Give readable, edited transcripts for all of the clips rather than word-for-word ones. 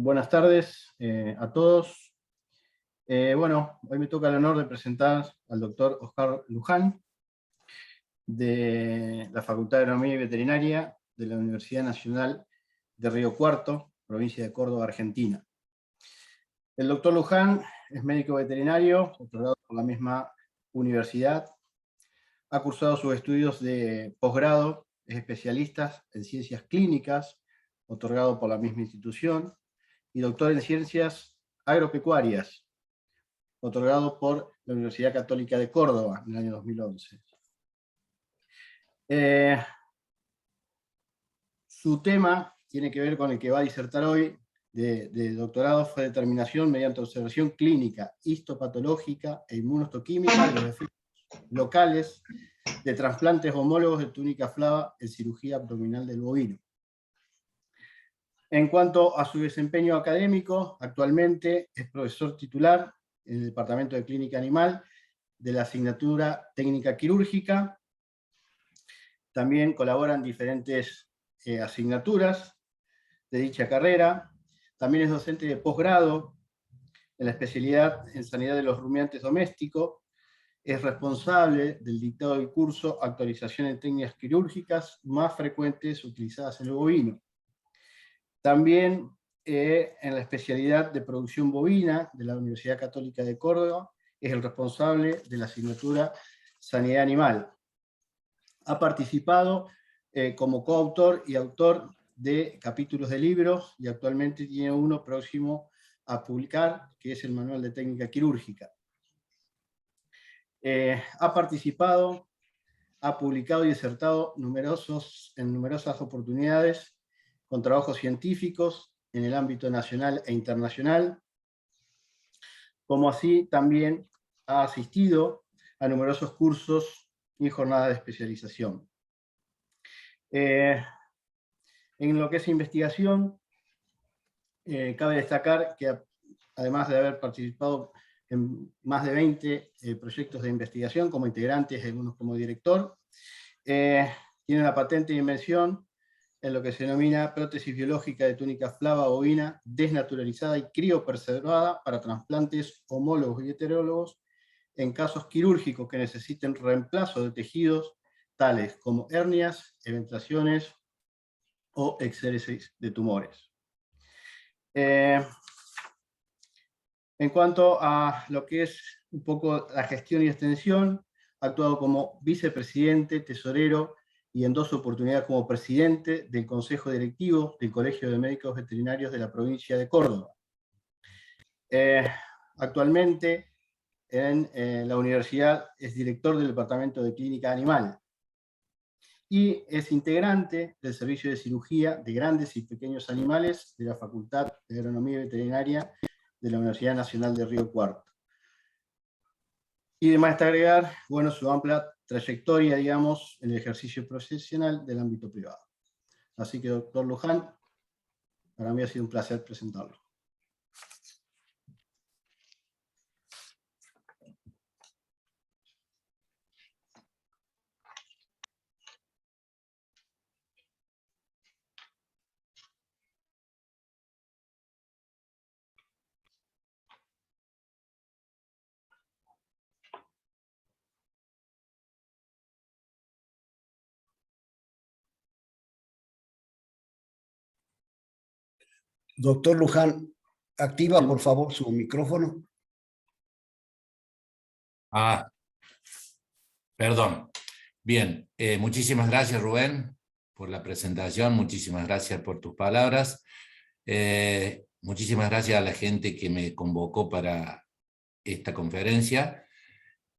Buenas tardes a todos. Bueno, hoy me toca el honor de presentar al doctor Oscar Luján, de la Facultad de Agronomía y Veterinaria de la Universidad Nacional de Río Cuarto, provincia de Córdoba, Argentina. El doctor Luján es médico veterinario, otorgado por la misma universidad. Ha cursado sus estudios de posgrado, es especialista en ciencias clínicas, otorgado por la misma institución, y doctor en ciencias agropecuarias, otorgado por la Universidad Católica de Córdoba en el año 2011. Su tema tiene que ver con el que va a disertar hoy, de doctorado, fue determinación mediante observación clínica, histopatológica e inmunohistoquímica de los efectos locales de trasplantes homólogos de túnica flava en cirugía abdominal del bovino. En cuanto a su desempeño académico, actualmente es profesor titular en el Departamento de Clínica Animal de la asignatura técnica quirúrgica. También colabora en diferentes asignaturas de dicha carrera. También es docente de posgrado en la especialidad en sanidad de los rumiantes domésticos. Es responsable del dictado del curso Actualización en técnicas quirúrgicas más frecuentes utilizadas en el bovino. También en la especialidad de producción bovina de la Universidad Católica de Córdoba, es el responsable de la asignatura Sanidad Animal. Ha participado como coautor y autor de capítulos de libros y actualmente tiene uno próximo a publicar, que es el Manual de Técnica Quirúrgica. Ha participado, ha publicado y disertado en numerosas oportunidades con trabajos científicos en el ámbito nacional e internacional, como así también ha asistido a numerosos cursos y jornadas de especialización. En lo que es investigación, cabe destacar que además de haber participado en más de 20 proyectos de investigación como integrantes, algunos como director, tiene una patente de invención en lo que se denomina prótesis biológica de túnica flava bovina desnaturalizada y criopreservada para trasplantes homólogos y heterólogos en casos quirúrgicos que necesiten reemplazo de tejidos tales como hernias, eventuaciones o exéresis de tumores. En cuanto a lo que es un poco la gestión y extensión, ha actuado como vicepresidente, tesorero y en 2 oportunidades como presidente del Consejo Directivo del Colegio de Médicos Veterinarios de la provincia de Córdoba. Actualmente en la universidad es director del Departamento de Clínica Animal y es integrante del Servicio de Cirugía de Grandes y Pequeños Animales de la Facultad de Agronomía y Veterinaria de la Universidad Nacional de Río Cuarto. Y además de agregar, bueno, su amplia trayectoria, digamos, en el ejercicio profesional del ámbito privado. Así que, doctor Luján, para mí ha sido un placer presentarlo. Doctor Luján, activa por favor su micrófono. Perdón. Bien, muchísimas gracias Rubén por la presentación, muchísimas gracias por tus palabras, muchísimas gracias a la gente que me convocó para esta conferencia.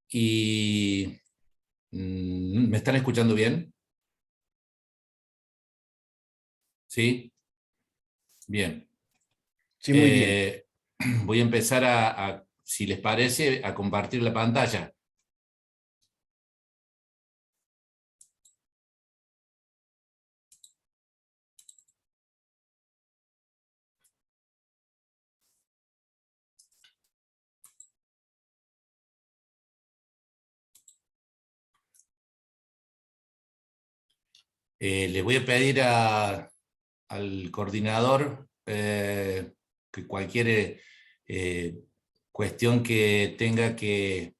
Y ¿me están escuchando bien? ¿Sí? Bien. Sí, muy bien. Voy a empezar si les parece, a compartir la pantalla. Les voy a pedir al coordinador que cualquier cuestión que tenga que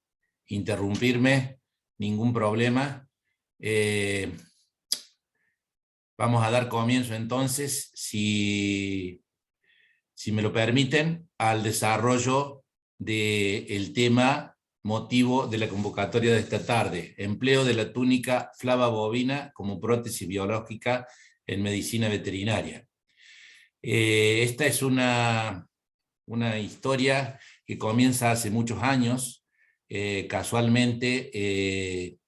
interrumpirme, ningún problema. Vamos a dar comienzo entonces, si me lo permiten, al desarrollo del tema motivo de la convocatoria de esta tarde: empleo de la túnica flava bovina como prótesis biológica en medicina veterinaria. Esta es una historia que comienza hace muchos años, casualmente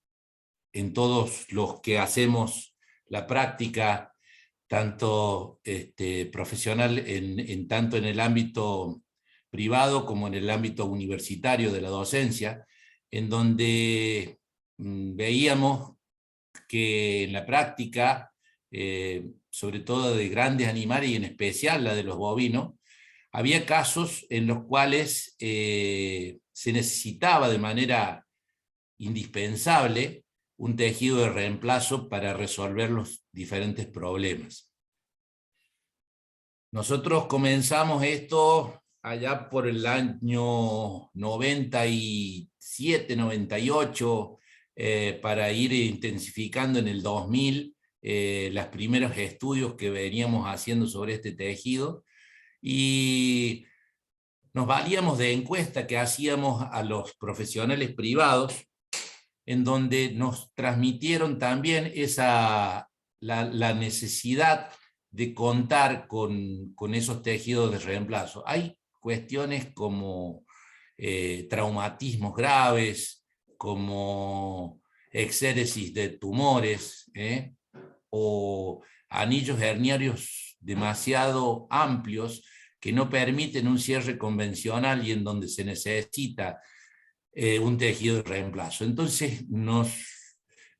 en todos los que hacemos la práctica, tanto profesional, tanto en el ámbito privado como en el ámbito universitario de la docencia, en donde veíamos que en la práctica, sobre todo de grandes animales y en especial la de los bovinos, había casos en los cuales se necesitaba de manera indispensable un tejido de reemplazo para resolver los diferentes problemas. Nosotros comenzamos esto allá por el año 97, 98, para ir intensificando en el 2000 los primeros estudios que veníamos haciendo sobre este tejido, y nos valíamos de encuesta que hacíamos a los profesionales privados, en donde nos transmitieron también la necesidad de contar con esos tejidos de reemplazo. Hay cuestiones como traumatismos graves, como exéresis de tumores, o anillos herniarios demasiado amplios que no permiten un cierre convencional y en donde se necesita un tejido de reemplazo. Entonces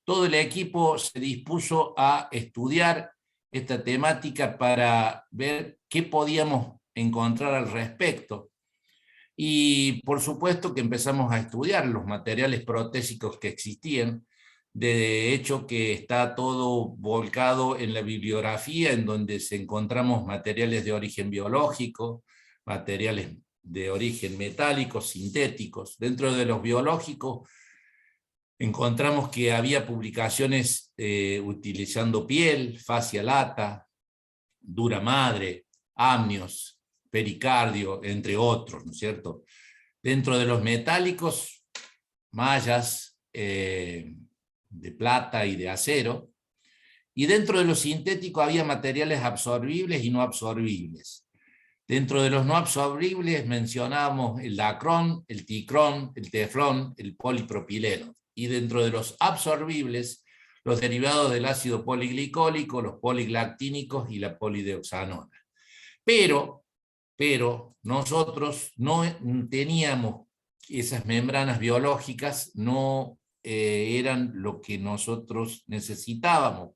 todo el equipo se dispuso a estudiar esta temática para ver qué podíamos encontrar al respecto. Y por supuesto que empezamos a estudiar los materiales protésicos que existían. De hecho, que está todo volcado en la bibliografía, en donde encontramos materiales de origen biológico, materiales de origen metálico, sintéticos. Dentro de los biológicos encontramos que había publicaciones utilizando piel, fascia lata, dura madre, amnios, pericardio, entre otros, ¿no es cierto? Dentro de los metálicos, mallas de plata y de acero, y dentro de los sintéticos había materiales absorbibles y no absorbibles. Dentro de los no absorbibles mencionábamos el dacrón, el ticrón, el teflón, el polipropileno. Y dentro de los absorbibles, los derivados del ácido poliglicólico, los poliglactínicos y la polideoxanona. Pero nosotros no teníamos esas membranas biológicas, no eran lo que nosotros necesitábamos,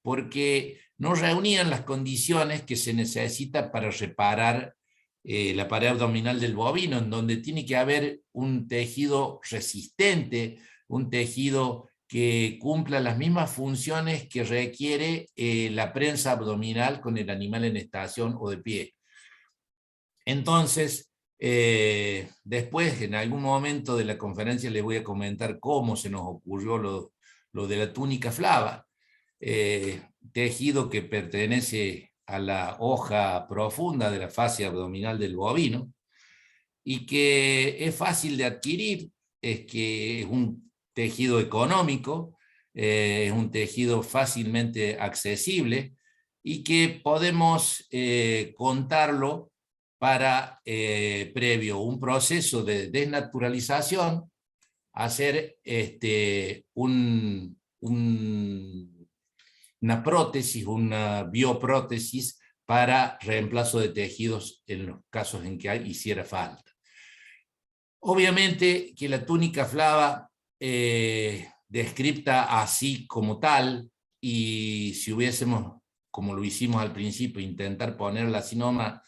porque no reunían las condiciones que se necesitan para reparar la pared abdominal del bovino, en donde tiene que haber un tejido resistente, un tejido que cumpla las mismas funciones que requiere la prensa abdominal con el animal en estación o de pie. Entonces, después, en algún momento de la conferencia, les voy a comentar cómo se nos ocurrió lo de la túnica flava, tejido que pertenece a la hoja profunda de la fascia abdominal del bovino, y que es fácil de adquirir, es que es un tejido económico, es un tejido fácilmente accesible, y que podemos contarlo para, previo un proceso de desnaturalización, hacer una prótesis, una bioprótesis para reemplazo de tejidos en los casos en que hiciera falta. Obviamente que la túnica flava, descripta así como tal, y si hubiésemos, como lo hicimos al principio, intentar ponerla así nomás,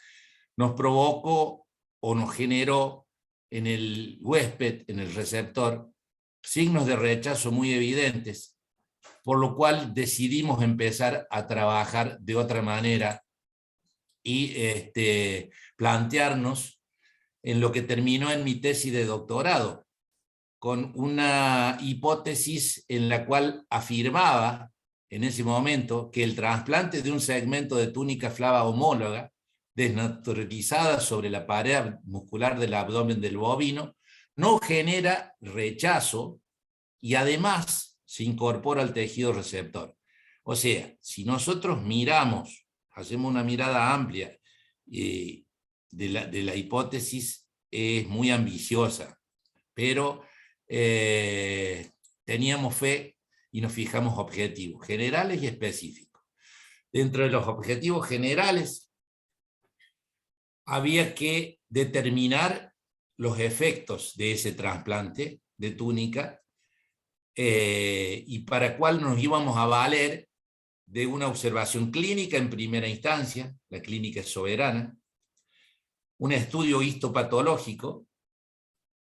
nos provocó o nos generó en el huésped, en el receptor, signos de rechazo muy evidentes, por lo cual decidimos empezar a trabajar de otra manera y plantearnos en lo que terminó en mi tesis de doctorado, con una hipótesis en la cual afirmaba en ese momento que el trasplante de un segmento de túnica flava homóloga, desnaturalizada sobre la pared muscular del abdomen del bovino, no genera rechazo y además se incorpora al tejido receptor. O sea, si nosotros miramos, hacemos una mirada amplia de la hipótesis, es muy ambiciosa, pero teníamos fe y nos fijamos objetivos generales y específicos. Dentro de los objetivos generales, había que determinar los efectos de ese trasplante de túnica y para cuál nos íbamos a valer de una observación clínica en primera instancia, la clínica es soberana, un estudio histopatológico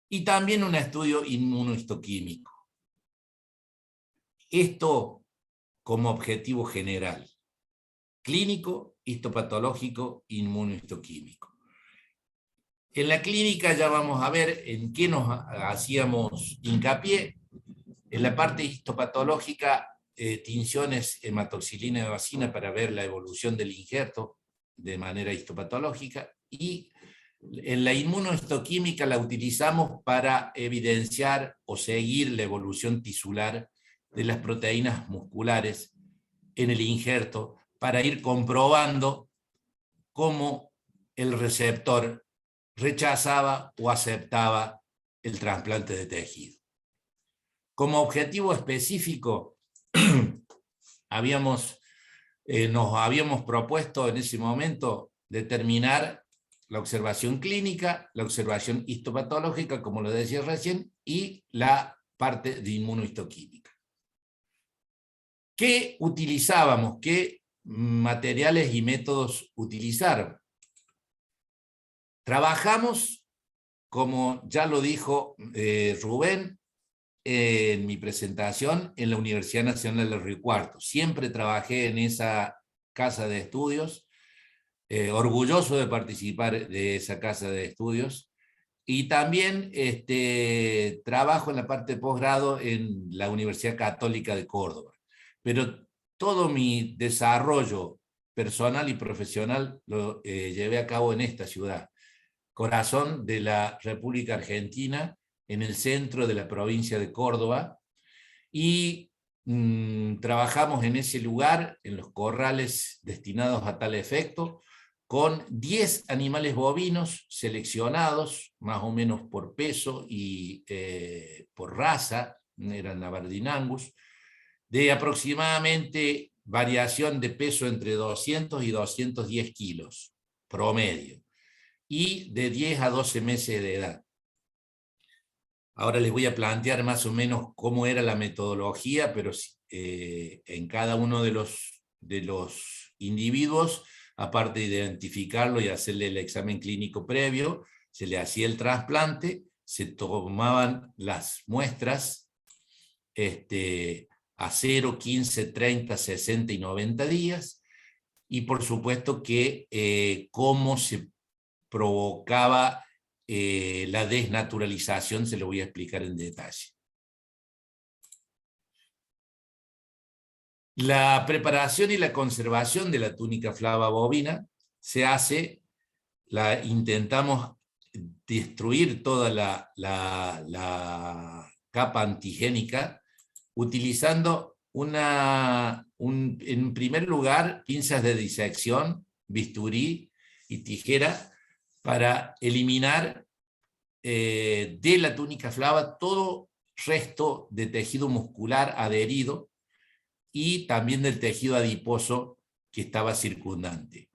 y también un estudio inmunohistoquímico. Esto como objetivo general, clínico, histopatológico, inmunohistoquímico. En la clínica ya vamos a ver en qué nos hacíamos hincapié. En la parte histopatológica, tinciones hematoxilina de vacina para ver la evolución del injerto de manera histopatológica, y en la inmunohistoquímica la utilizamos para evidenciar o seguir la evolución tisular de las proteínas musculares en el injerto, para ir comprobando cómo el receptor rechazaba o aceptaba el trasplante de tejido. Como objetivo específico, nos habíamos propuesto en ese momento determinar la observación clínica, la observación histopatológica, como lo decía recién, y la parte de inmunohistoquímica. ¿Qué utilizábamos? ¿Qué materiales y métodos utilizaron? Trabajamos, como ya lo dijo Rubén en mi presentación, en la Universidad Nacional del Río Cuarto. Siempre trabajé en esa casa de estudios, orgulloso de participar de esa casa de estudios, y también trabajo en la parte de posgrado en la Universidad Católica de Córdoba. Pero todo mi desarrollo personal y profesional lo llevé a cabo en esta ciudad, corazón de la República Argentina, en el centro de la provincia de Córdoba, y trabajamos en ese lugar, en los corrales destinados a tal efecto, con 10 animales bovinos seleccionados, más o menos por peso y por raza, eran Aberdeen Angus, de aproximadamente variación de peso entre 200 y 210 kilos, promedio, y de 10 a 12 meses de edad. Ahora les voy a plantear más o menos cómo era la metodología, pero en cada uno de los individuos, aparte de identificarlo y hacerle el examen clínico previo, se le hacía el trasplante, se tomaban las muestras a 0, 15, 30, 60 y 90 días, y por supuesto que cómo se provocaba la desnaturalización, se lo voy a explicar en detalle. La preparación y la conservación de la túnica flava bovina se hace, intentamos destruir toda la capa antigénica utilizando en primer lugar pinzas de disección, bisturí y tijera para eliminar de la túnica flava todo resto de tejido muscular adherido y también del tejido adiposo que estaba circundante.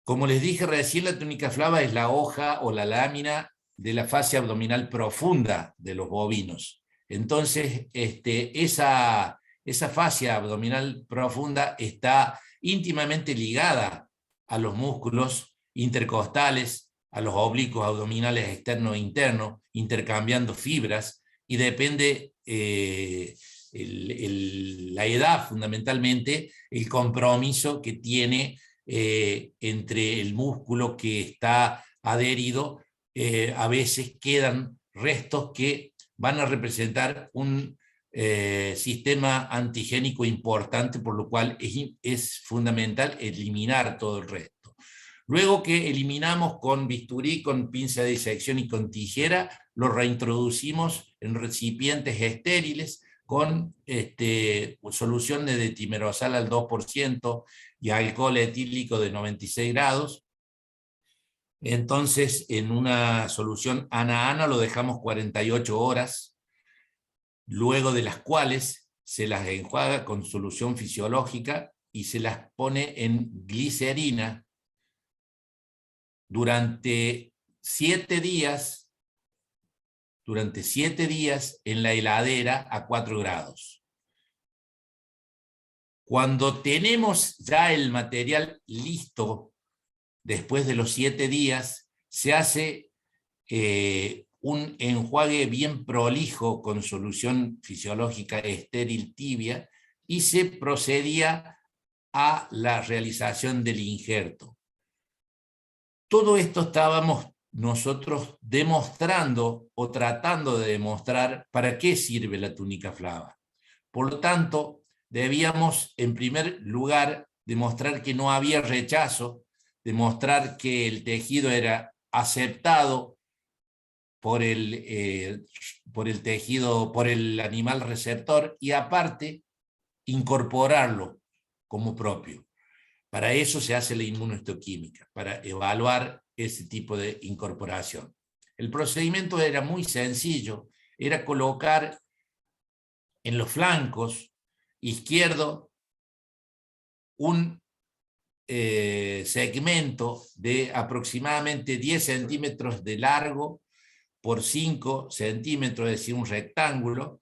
Como les dije recién, la túnica flava es la hoja o la lámina de la fascia abdominal profunda de los bovinos. Entonces, esa fascia abdominal profunda está íntimamente ligada a los músculos intercostales, a los oblicuos abdominales externo e interno, intercambiando fibras, y depende la edad, fundamentalmente, el compromiso que tiene entre el músculo que está adherido, a veces quedan restos que van a representar un sistema antigénico importante, por lo cual es fundamental eliminar todo el resto. Luego que eliminamos con bisturí, con pinza de disección y con tijera, lo reintroducimos en recipientes estériles con solución de detimerosal al 2% y alcohol etílico de 96 grados. Entonces, en una solución ana-ana lo dejamos 48 horas, luego de las cuales se las enjuaga con solución fisiológica y se las pone en glicerina durante 7 días en la heladera a 4 grados. Cuando tenemos ya el material listo, después de los 7 días, se hace un enjuague bien prolijo con solución fisiológica estéril tibia y se procedía a la realización del injerto. Todo esto estábamos nosotros demostrando o tratando de demostrar para qué sirve la túnica flava. Por lo tanto, debíamos en primer lugar demostrar que no había rechazo, demostrar que el tejido era aceptado por el tejido, por el animal receptor, y aparte incorporarlo como propio. Para eso se hace la inmunohistoquímica, para evaluar ese tipo de incorporación. El procedimiento era muy sencillo, era colocar en los flancos izquierdo un segmento de aproximadamente 10 centímetros de largo por 5 centímetros, es decir, un rectángulo,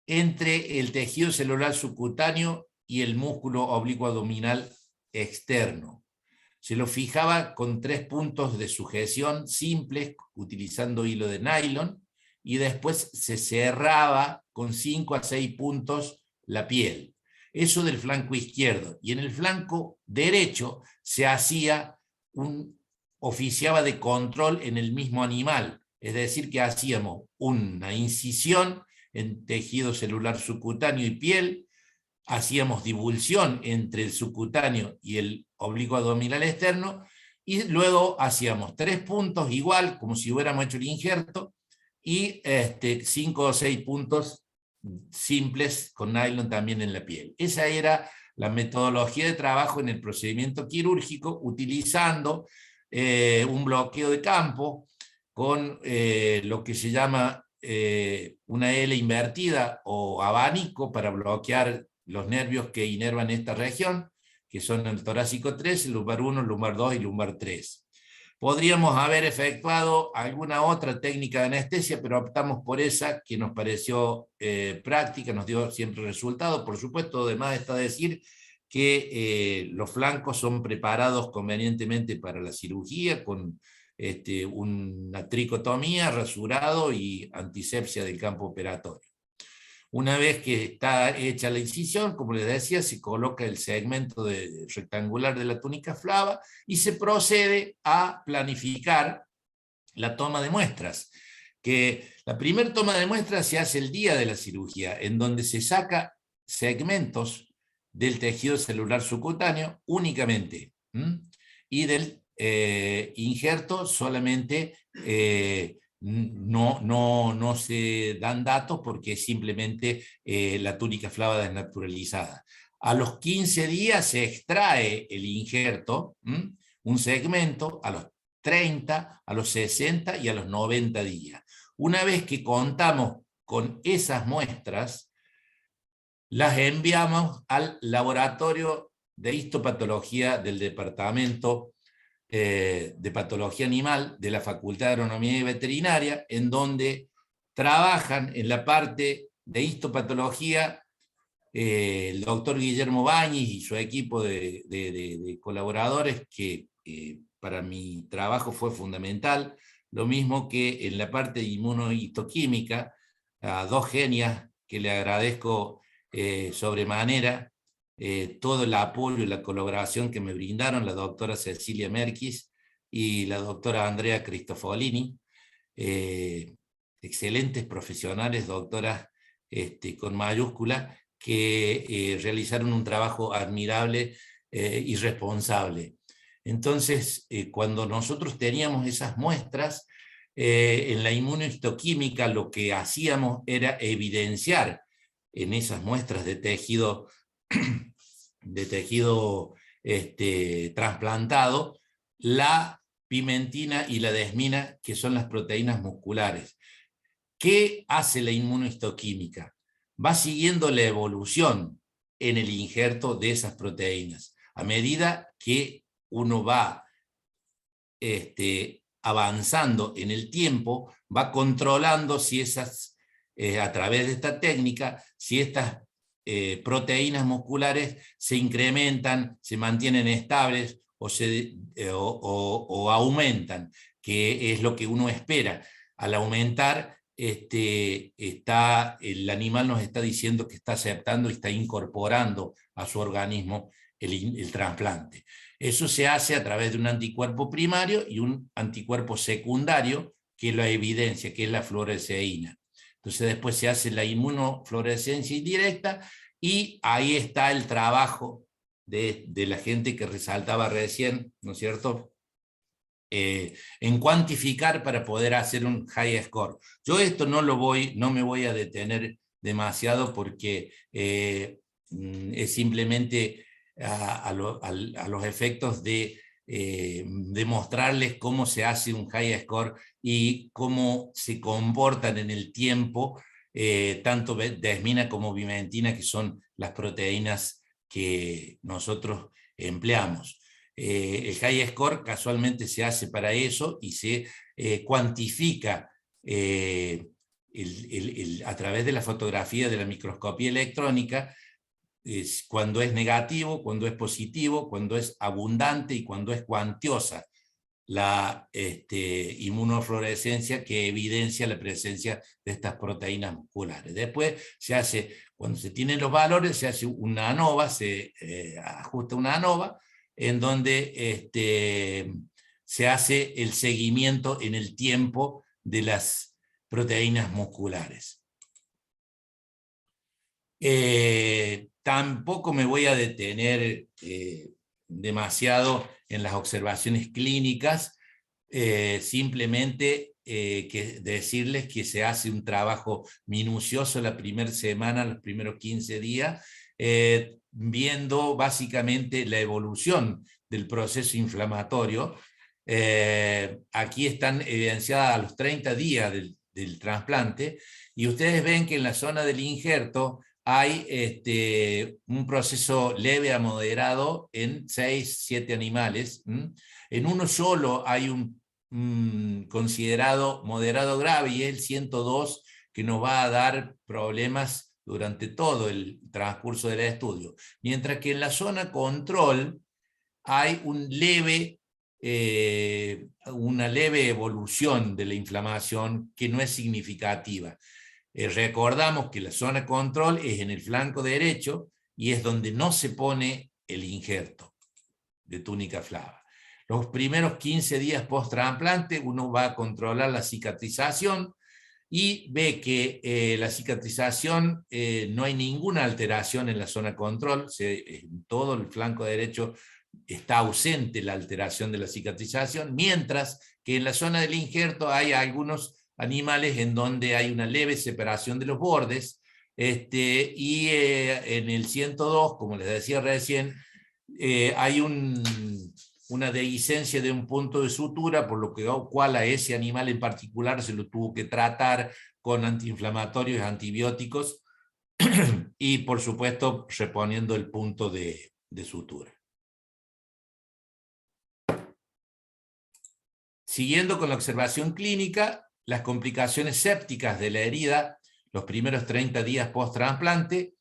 entre el tejido celular subcutáneo y el músculo oblicuo abdominal externo. Se lo fijaba con 3 puntos de sujeción simples, utilizando hilo de nylon, y después se cerraba con 5 a 6 puntos la piel. Eso del flanco izquierdo. Y en el flanco derecho se hacía oficiaba de control en el mismo animal. Es decir, que hacíamos una incisión en tejido celular subcutáneo y piel, hacíamos divulsión entre el subcutáneo y el oblicuo abdominal externo, y luego hacíamos 3 puntos igual, como si hubiéramos hecho el injerto, y 5 o 6 puntos simples con nylon también en la piel. Esa era la metodología de trabajo en el procedimiento quirúrgico, utilizando un bloqueo de campo con lo que se llama una L invertida o abanico para bloquear los nervios que inervan esta región, que son el torácico 3, el lumbar 1, el lumbar 2 y el lumbar 3. Podríamos haber efectuado alguna otra técnica de anestesia, pero optamos por esa que nos pareció práctica, nos dio siempre resultado. Por supuesto, además está decir que los flancos son preparados convenientemente para la cirugía con una tricotomía, rasurado y antisepsia del campo operatorio. Una vez que está hecha la incisión, como les decía, se coloca el segmento rectangular de la túnica flava y se procede a planificar la toma de muestras. Que la primera toma de muestras se hace el día de la cirugía, en donde se saca segmentos del tejido celular subcutáneo únicamente, y del injerto solamente no se dan datos porque es simplemente la túnica flava desnaturalizada. A los 15 días se extrae el injerto, un segmento, a los 30, a los 60 y a los 90 días. Una vez que contamos con esas muestras, las enviamos al laboratorio de histopatología del Departamento de Patología Animal de la Facultad de Agronomía y Veterinaria, en donde trabajan en la parte de histopatología el doctor Guillermo Báñez y su equipo de colaboradores, que para mi trabajo fue fundamental, lo mismo que en la parte de inmunohistoquímica, a 2 genias que le agradezco sobremanera, todo el apoyo y la colaboración que me brindaron la doctora Cecilia Merkis y la doctora Andrea Cristofolini, excelentes profesionales, doctoras con mayúscula, que realizaron un trabajo admirable y responsable. Entonces, cuando nosotros teníamos esas muestras, en la inmunohistoquímica lo que hacíamos era evidenciar en esas muestras de tejido trasplantado la pimentina y la desmina, que son las proteínas musculares. ¿Qué hace la inmunohistoquímica? Va siguiendo la evolución en el injerto de esas proteínas. A medida que uno va avanzando en el tiempo, va controlando si esas, a través de esta técnica, si estas proteínas musculares se incrementan, se mantienen estables o aumentan, que es lo que uno espera. Al aumentar, el animal nos está diciendo que está aceptando y está incorporando a su organismo el trasplante. Eso se hace a través de un anticuerpo primario y un anticuerpo secundario, que es la evidencia, que es la fluoresceína. Entonces después se hace la inmunofluorescencia indirecta, y ahí está el trabajo de la gente que resaltaba recién, ¿no es cierto?, en cuantificar para poder hacer un high score. Yo esto no me voy a detener demasiado, porque es simplemente a los efectos de demostrarles cómo se hace un high score y cómo se comportan en el tiempo tanto desmina como pimentina, que son las proteínas que nosotros empleamos. El high score casualmente se hace para eso, y se cuantifica a través de la fotografía de la microscopía electrónica, cuando es negativo, cuando es positivo, cuando es abundante y cuando es cuantiosa la inmunofluorescencia, que evidencia la presencia de estas proteínas musculares. Después se hace, cuando se tienen los valores, se hace una ANOVA, se ajusta una ANOVA, en donde se hace el seguimiento en el tiempo de las proteínas musculares. Tampoco me voy a detener demasiado en las observaciones clínicas, simplemente decirles que se hace un trabajo minucioso la primera semana, los primeros 15 días, viendo básicamente la evolución del proceso inflamatorio. Aquí están evidenciadas a los 30 días del trasplante, y ustedes ven que en la zona del injerto hay un proceso leve a moderado en 6-7 animales. En uno solo hay un considerado moderado grave, y es el 102, que nos va a dar problemas durante todo el transcurso del estudio. Mientras que en la zona control hay una leve evolución de la inflamación, que no es significativa. Recordamos que la zona control es en el flanco derecho, y es donde no se pone el injerto de túnica flava. Los primeros 15 días post-trasplante uno va a controlar la cicatrización, y ve que la cicatrización, no hay ninguna alteración en la zona control, en todo el flanco derecho está ausente la alteración de la cicatrización, mientras que en la zona del injerto hay algunos animales en donde hay una leve separación de los bordes, y en el 102, como les decía recién, hay una dehiscencia de un punto de sutura, por lo cual a ese animal en particular se lo tuvo que tratar con antiinflamatorios y antibióticos, y por supuesto reponiendo el punto de sutura. Siguiendo con la observación clínica, las complicaciones sépticas de la herida los primeros 30 días post-trasplante,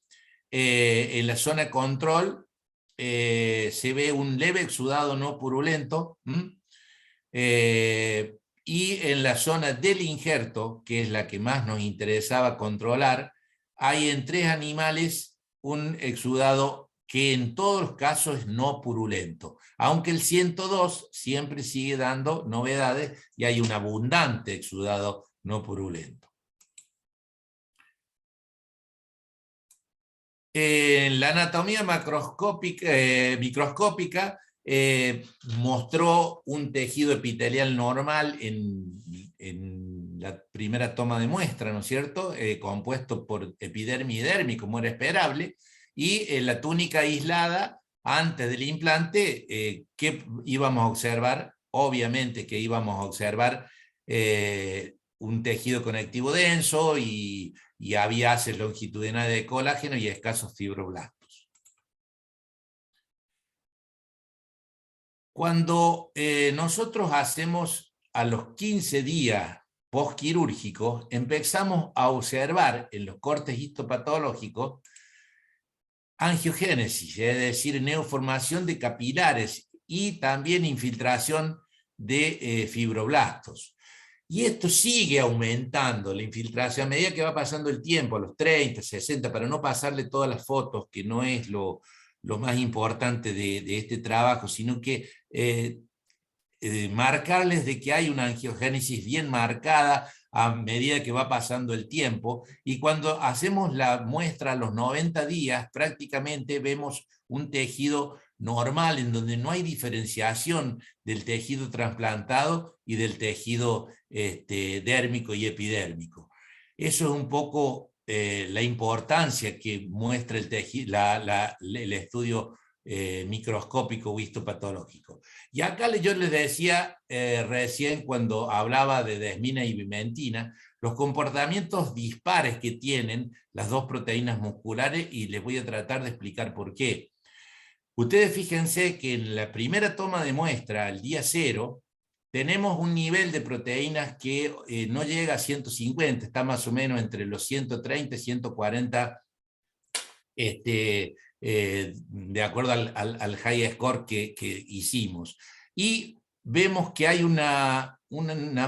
en la zona control se ve un leve exudado no purulento, y en la zona del injerto, que es la que más nos interesaba controlar, hay en 3 animales un exudado que en todos los casos es no purulento, aunque el 102 siempre sigue dando novedades y hay un abundante exudado no purulento. En la anatomía microscópica mostró un tejido epitelial normal en la primera toma de muestra, ¿no es cierto? Compuesto por epidermis y dermis, como era esperable, y la túnica aislada antes del implante, ¿qué íbamos a observar? Obviamente que íbamos a observar un tejido conectivo denso y había haces longitudinales de colágeno y escasos fibroblastos. Cuando nosotros hacemos a los 15 días postquirúrgicos, empezamos a observar en los cortes histopatológicos angiogénesis, es decir, neoformación de capilares y también infiltración de fibroblastos. Y esto sigue aumentando, la infiltración, a medida que va pasando el tiempo, a los 30, 60, para no pasarle todas las fotos, que no es lo más importante de este trabajo, sino que marcarles de que hay una angiogénesis bien marcada a medida que va pasando el tiempo, y cuando hacemos la muestra a los 90 días, prácticamente vemos un tejido normal en donde no hay diferenciación del tejido trasplantado y del tejido dérmico y epidérmico. Eso es un poco la importancia que muestra el estudio microscópico o histopatológico. Y acá yo les decía recién, cuando hablaba de desmina y bimentina, los comportamientos dispares que tienen las dos proteínas musculares, y les voy a tratar de explicar por qué. Ustedes fíjense que en la primera toma de muestra, al día 0, tenemos un nivel de proteínas que no llega a 150, está más o menos entre los 130 y 140 de acuerdo al high score que hicimos. Y vemos que hay una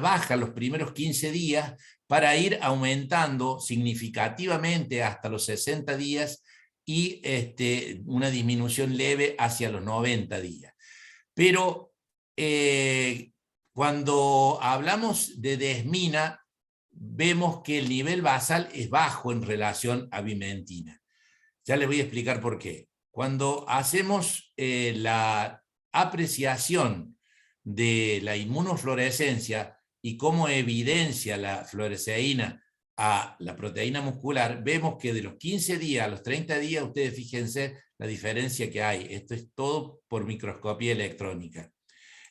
baja los primeros 15 días para ir aumentando significativamente hasta los 60 días y una disminución leve hacia los 90 días. Pero cuando hablamos de desmina, vemos que el nivel basal es bajo en relación a bimentina. Ya les voy a explicar por qué. Cuando hacemos la apreciación de la inmunofluorescencia y cómo evidencia la fluoresceína a la proteína muscular, vemos que de los 15 días a los 30 días, ustedes fíjense la diferencia que hay. Esto es todo por microscopía electrónica.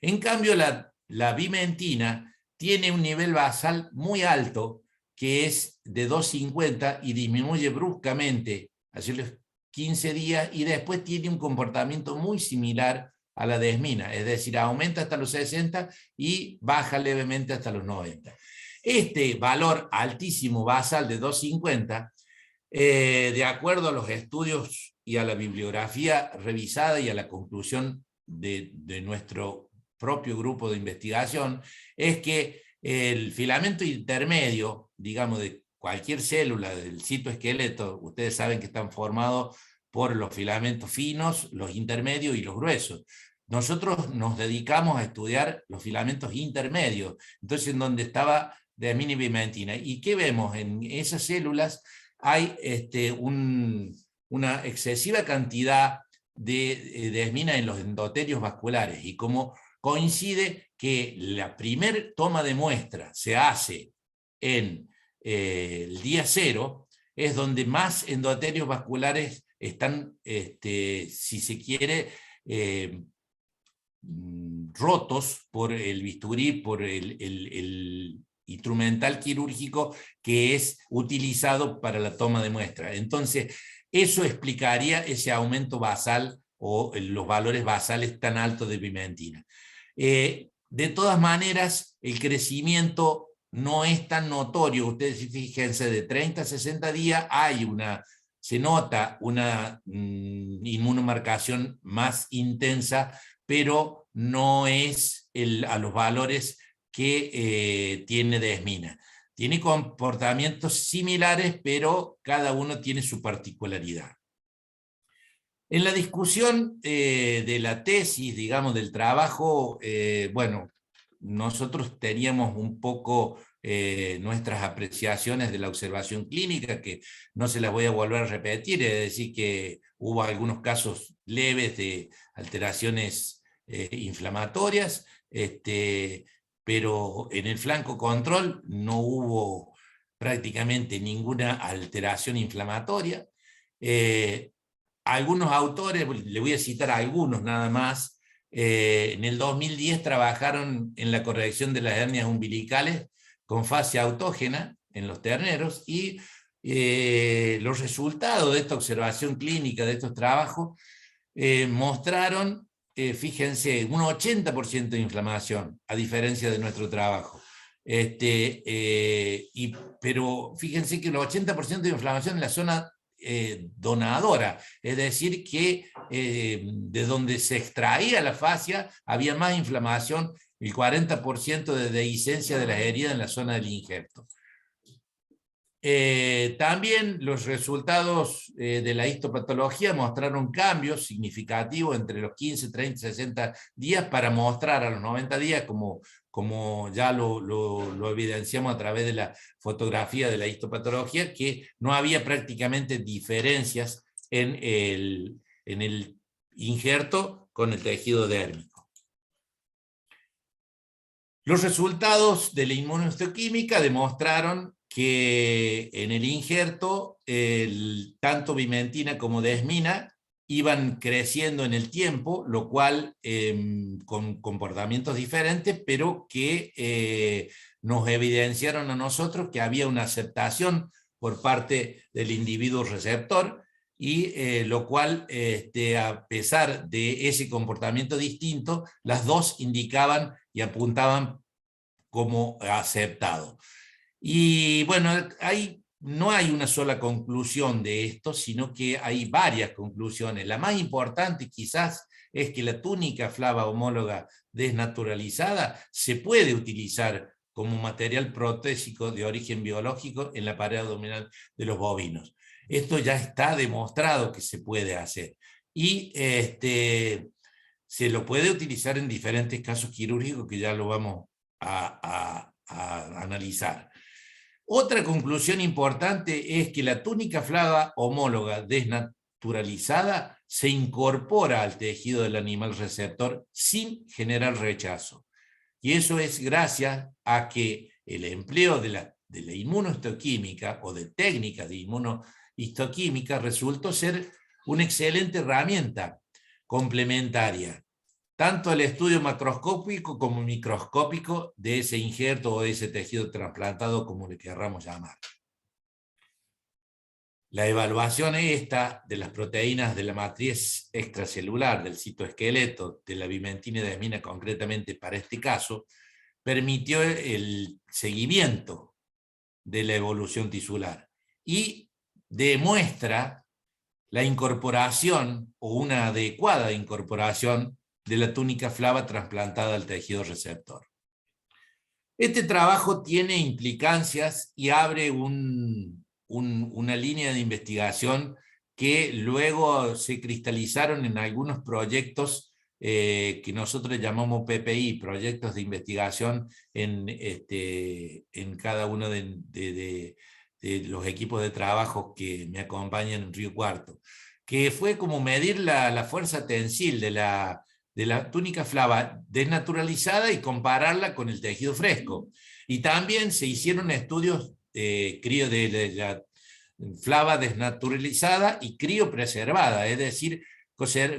En cambio, la bimentina tiene un nivel basal muy alto, que es de 250, y disminuye bruscamente hacia los 15 días, y después tiene un comportamiento muy similar a la desmina, es decir, aumenta hasta los 60 y baja levemente hasta los 90. Este valor altísimo basal de 250, de acuerdo a los estudios y a la bibliografía revisada y a la conclusión de nuestro propio grupo de investigación, es que el filamento intermedio, digamos, de cualquier célula del citoesqueleto, ustedes saben que están formados por los filamentos finos, los intermedios y los gruesos. Nosotros nos dedicamos a estudiar los filamentos intermedios, entonces en donde estaba desmina y bimentina. ¿Y qué vemos? En esas células hay una excesiva cantidad de desmina en los endotelios vasculares, y como coincide que la primera toma de muestra se hace en el día 0, es donde más endotelios vasculares están, si se quiere, rotos por el bisturí, por el instrumental quirúrgico que es utilizado para la toma de muestra. Entonces, eso explicaría ese aumento basal o los valores basales tan altos de bimentina. De todas maneras, el crecimiento no es tan notorio. Ustedes fíjense, de 30 a 60 días se nota una inmunomarcación más intensa, pero no es a los valores que tiene desmina. Tiene comportamientos similares, pero cada uno tiene su particularidad. En la discusión de la tesis, digamos, del trabajo, bueno, nosotros teníamos un poco nuestras apreciaciones de la observación clínica, que no se las voy a volver a repetir, es decir, que hubo algunos casos leves de alteraciones inflamatorias, pero en el flanco control no hubo prácticamente ninguna alteración inflamatoria. Algunos autores, le voy a citar a algunos nada más, en el 2010 trabajaron en la corrección de las hernias umbilicales con fase autógena en los terneros, y los resultados de esta observación clínica, de estos trabajos, mostraron, fíjense, un 80% de inflamación, a diferencia de nuestro trabajo. Pero fíjense que el 80% de inflamación en la zona donadora, es decir, que de donde se extraía la fascia había más inflamación, el 40% de dehiscencia de las heridas en la zona del injerto. También los resultados de la histopatología mostraron cambios significativos entre los 15, 30, 60 días para mostrar a los 90 días, como ya lo evidenciamos a través de la fotografía de la histopatología, que no había prácticamente diferencias en el injerto con el tejido dérmico. Los resultados de la inmunohistoquímica demostraron que en el injerto tanto vimentina como desmina iban creciendo en el tiempo, lo cual con comportamientos diferentes, pero que nos evidenciaron a nosotros que había una aceptación por parte del individuo receptor, y lo cual, a pesar de ese comportamiento distinto, las dos indicaban y apuntaban como aceptado. Y bueno, no hay una sola conclusión de esto, sino que hay varias conclusiones. La más importante quizás es que la túnica flava homóloga desnaturalizada se puede utilizar como material protésico de origen biológico en la pared abdominal de los bovinos. Esto ya está demostrado que se puede hacer. Y se lo puede utilizar en diferentes casos quirúrgicos que ya lo vamos a analizar. Otra conclusión importante es que la túnica flava homóloga desnaturalizada se incorpora al tejido del animal receptor sin generar rechazo. Y eso es gracias a que el empleo de la inmunohistoquímica o de técnicas de inmunohistoquímica resultó ser una excelente herramienta complementaria, tanto el estudio macroscópico como microscópico de ese injerto o de ese tejido trasplantado, como le querramos llamar. La evaluación esta de las proteínas de la matriz extracelular, del citoesqueleto, de la vimentina y desmina concretamente para este caso, permitió el seguimiento de la evolución tisular y demuestra la incorporación o una adecuada incorporación de la túnica flava trasplantada al tejido receptor. Este trabajo tiene implicancias y abre una línea de investigación que luego se cristalizaron en algunos proyectos que nosotros llamamos PPI, proyectos de investigación en cada uno de los equipos de trabajo que me acompañan en Río Cuarto, que fue como medir la fuerza tensil de la túnica flava desnaturalizada y compararla con el tejido fresco. Y también se hicieron estudios de la flava desnaturalizada y criopreservada, es decir,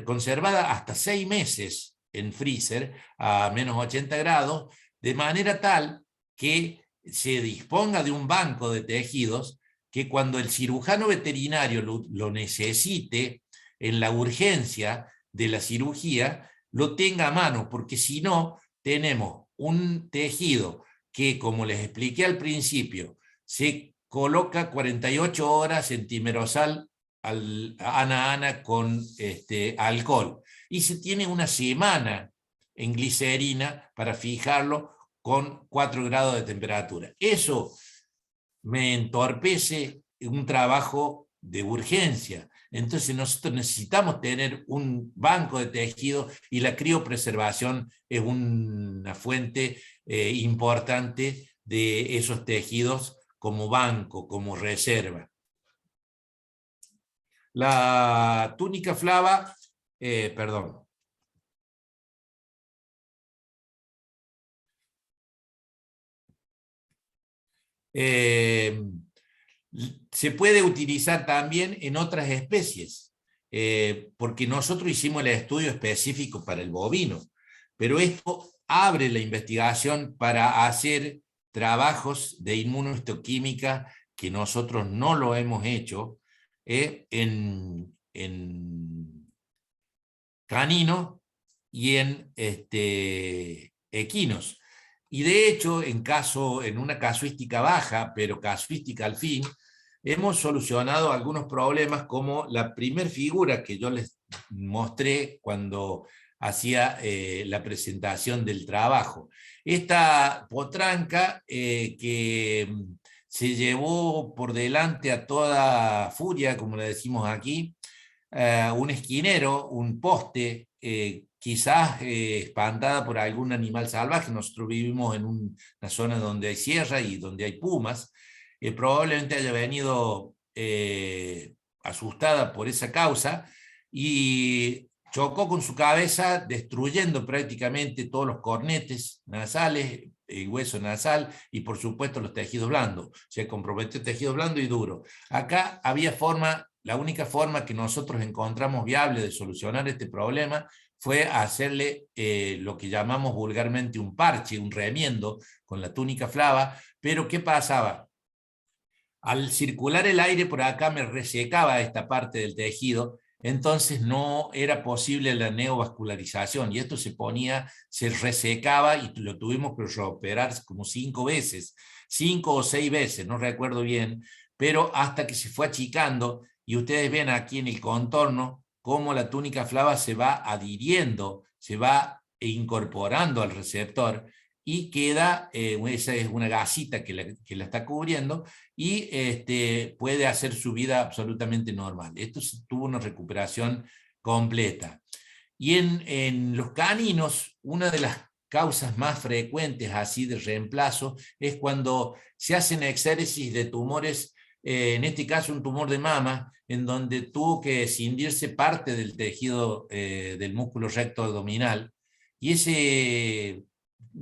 conservada hasta 6 meses en freezer a menos 80 grados, de manera tal que se disponga de un banco de tejidos que cuando el cirujano veterinario lo necesite en la urgencia de la cirugía, lo tenga a mano, porque si no, tenemos un tejido que, como les expliqué al principio, se coloca 48 horas en timerosal ana con alcohol, y se tiene una semana en glicerina para fijarlo con 4 grados de temperatura. Eso me entorpece un trabajo de urgencia, Entonces nosotros necesitamos tener un banco de tejido y la criopreservación es una fuente importante de esos tejidos como banco, como reserva. La túnica flava, perdón. Se puede utilizar también en otras especies, porque nosotros hicimos el estudio específico para el bovino, pero esto abre la investigación para hacer trabajos de inmunohistoquímica que nosotros no lo hemos hecho en caninos y en equinos. Y de hecho, en una casuística baja, pero casuística al fin, hemos solucionado algunos problemas como la primer figura que yo les mostré cuando hacía la presentación del trabajo. Esta potranca que se llevó por delante a toda furia, como le decimos aquí, un esquinero, un poste, quizás espantada por algún animal salvaje. Nosotros vivimos en una zona donde hay sierra y donde hay pumas, probablemente haya venido asustada por esa causa y chocó con su cabeza, destruyendo prácticamente todos los cornetes nasales, el hueso nasal y por supuesto los tejidos blandos. Se comprometió tejido blando y duro. Acá había la única forma que nosotros encontramos viable de solucionar este problema fue hacerle lo que llamamos vulgarmente un parche, un remiendo con la túnica flava. Pero ¿qué pasaba? Al circular el aire por acá me resecaba esta parte del tejido, entonces no era posible la neovascularización y esto se resecaba y lo tuvimos que reoperar como 5 veces, 5 o 6 veces, no recuerdo bien, pero hasta que se fue achicando y ustedes ven aquí en el contorno cómo la túnica flava se va adhiriendo, se va incorporando al receptor y queda, esa es una gasita que la está cubriendo, y puede hacer su vida absolutamente normal. Esto tuvo una recuperación completa. Y en los caninos, una de las causas más frecuentes así de reemplazo es cuando se hacen exéresis de tumores, en este caso un tumor de mama, en donde tuvo que escindirse parte del tejido del músculo recto abdominal, y ese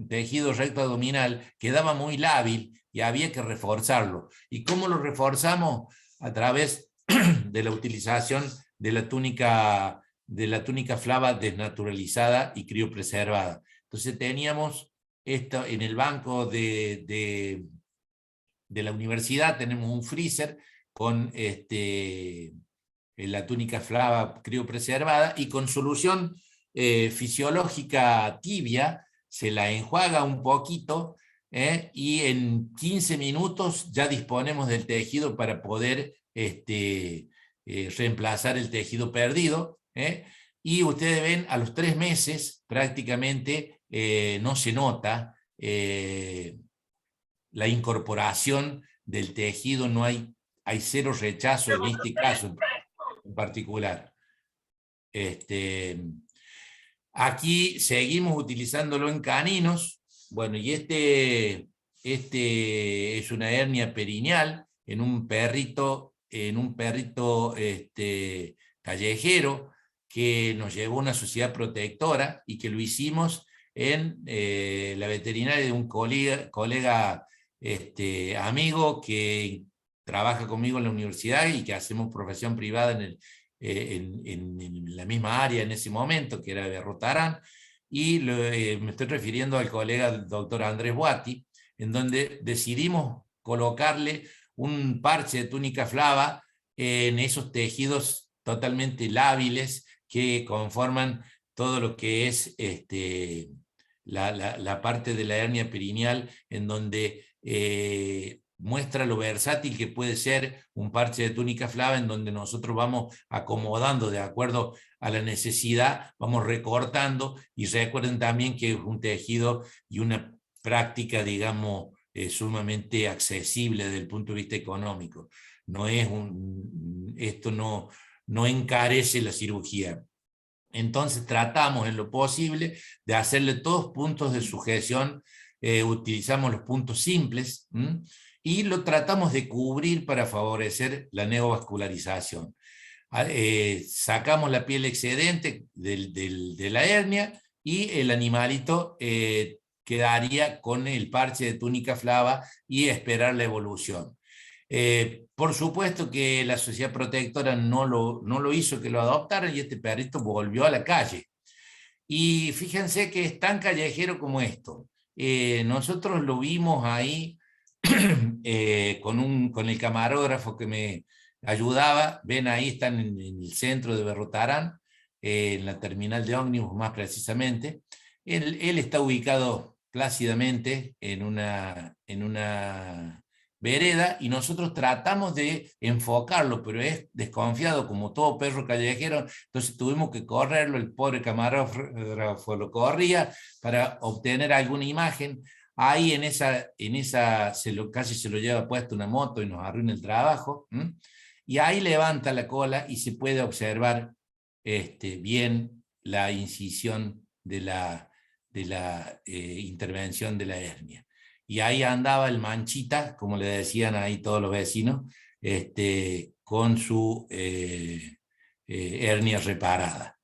tejido recto abdominal quedaba muy lábil y había que reforzarlo. ¿Y cómo lo reforzamos? A través de la utilización de la túnica flava desnaturalizada y criopreservada. Entonces teníamos esto en el banco de la universidad, tenemos un freezer con la túnica flava criopreservada y con solución fisiológica tibia, se la enjuaga un poquito y en 15 minutos ya disponemos del tejido para poder reemplazar el tejido perdido. Y ustedes ven, a los 3 meses prácticamente no se nota la incorporación del tejido, hay 0 rechazo en este caso en particular. Aquí seguimos utilizándolo en caninos. Bueno, y este es una hernia perineal en un perrito callejero que nos llevó a una sociedad protectora y que lo hicimos en la veterinaria de un colega amigo que trabaja conmigo en la universidad y que hacemos profesión privada en la misma área en ese momento, que era de Rotarán, y me estoy refiriendo al colega del doctor Andrés Boatti, en donde decidimos colocarle un parche de túnica flava en esos tejidos totalmente lábiles que conforman todo lo que es la parte de la hernia perineal, en donde muestra lo versátil que puede ser un parche de túnica flava, en donde nosotros vamos acomodando de acuerdo a la necesidad, vamos recortando, y recuerden también que es un tejido y una práctica, digamos, sumamente accesible desde el punto de vista económico. No es esto no no encarece la cirugía. Entonces tratamos en lo posible de hacerle todos puntos de sujeción, utilizamos los puntos simples, y lo tratamos de cubrir para favorecer la neovascularización. Sacamos la piel excedente de la hernia y el animalito quedaría con el parche de túnica flava y esperar la evolución. Por supuesto que la Sociedad Protectora no lo hizo que lo adoptaran, y este perrito volvió a la calle. Y fíjense que es tan callejero como esto. Nosotros lo vimos ahí con el camarógrafo que me ayudaba. Ven, ahí están en el centro de Berrotarán, en la terminal de ómnibus más precisamente. Él está ubicado plácidamente en una vereda, y nosotros tratamos de enfocarlo, pero es desconfiado como todo perro callejero, entonces tuvimos que correrlo, el pobre camarógrafo lo corría para obtener alguna imagen. Ahí casi se lo lleva puesto una moto y nos arruina el trabajo, y ahí levanta la cola y se puede observar bien la incisión de la intervención de la hernia. Y ahí andaba el Manchita, como le decían ahí todos los vecinos, con su hernia reparada.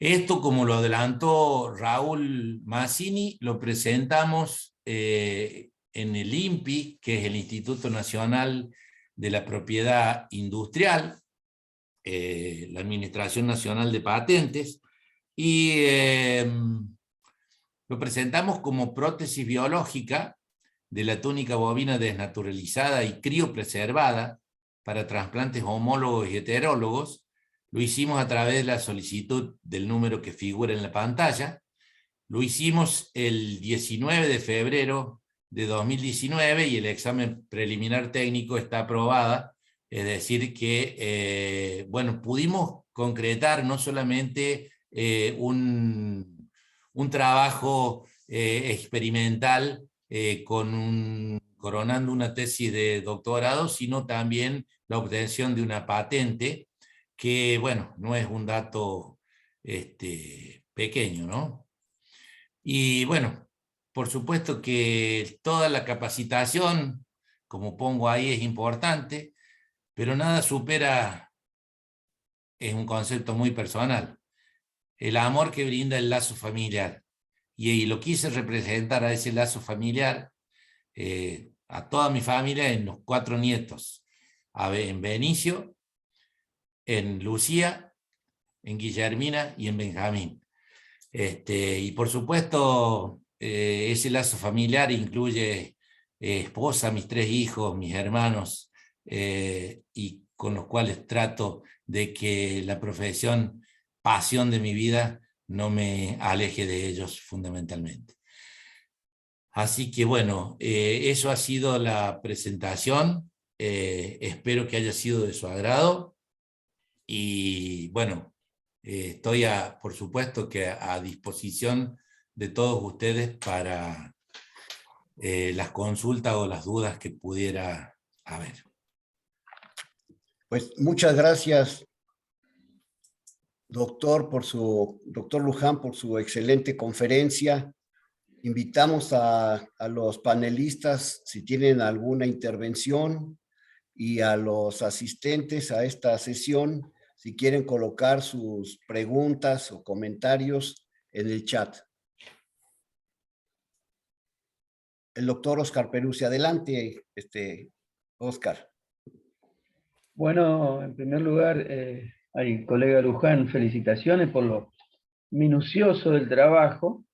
Esto, como lo adelantó Raúl Mazzini, lo presentamos en el INPI, que es el Instituto Nacional de la Propiedad Industrial, la Administración Nacional de Patentes, y lo presentamos como prótesis biológica de la túnica bovina desnaturalizada y criopreservada para trasplantes homólogos y heterólogos. Lo hicimos a través de la solicitud del número que figura en la pantalla. Lo hicimos el 19 de febrero de 2019 y el examen preliminar técnico está aprobada. Es decir que, bueno, pudimos concretar no solamente un trabajo experimental coronando una tesis de doctorado, sino también la obtención de una patente, que, bueno, no es un dato pequeño, ¿no? Y bueno, por supuesto que toda la capacitación, como pongo ahí, es importante, pero nada supera, es un concepto muy personal, el amor que brinda el lazo familiar. Y lo quise representar a ese lazo familiar, a toda mi familia, en los 4 nietos, en Benicio, en Lucía, en Guillermina y en Benjamín. Y por supuesto, ese lazo familiar incluye esposa, mis 3 hijos, mis hermanos, y con los cuales trato de que la profesión, pasión de mi vida, no me aleje de ellos fundamentalmente. Así que bueno, eso ha sido la presentación. Espero que haya sido de su agrado. Y bueno, estoy por supuesto que a disposición de todos ustedes para las consultas o las dudas que pudiera haber. Pues muchas gracias, doctor Luján, por su excelente conferencia. Invitamos a los panelistas, si tienen alguna intervención, y a los asistentes a esta sesión, si quieren colocar sus preguntas o comentarios en el chat. El doctor Oscar Peruzzi, adelante, Oscar. Bueno, en primer lugar, al colega Luján, felicitaciones por lo minucioso del trabajo.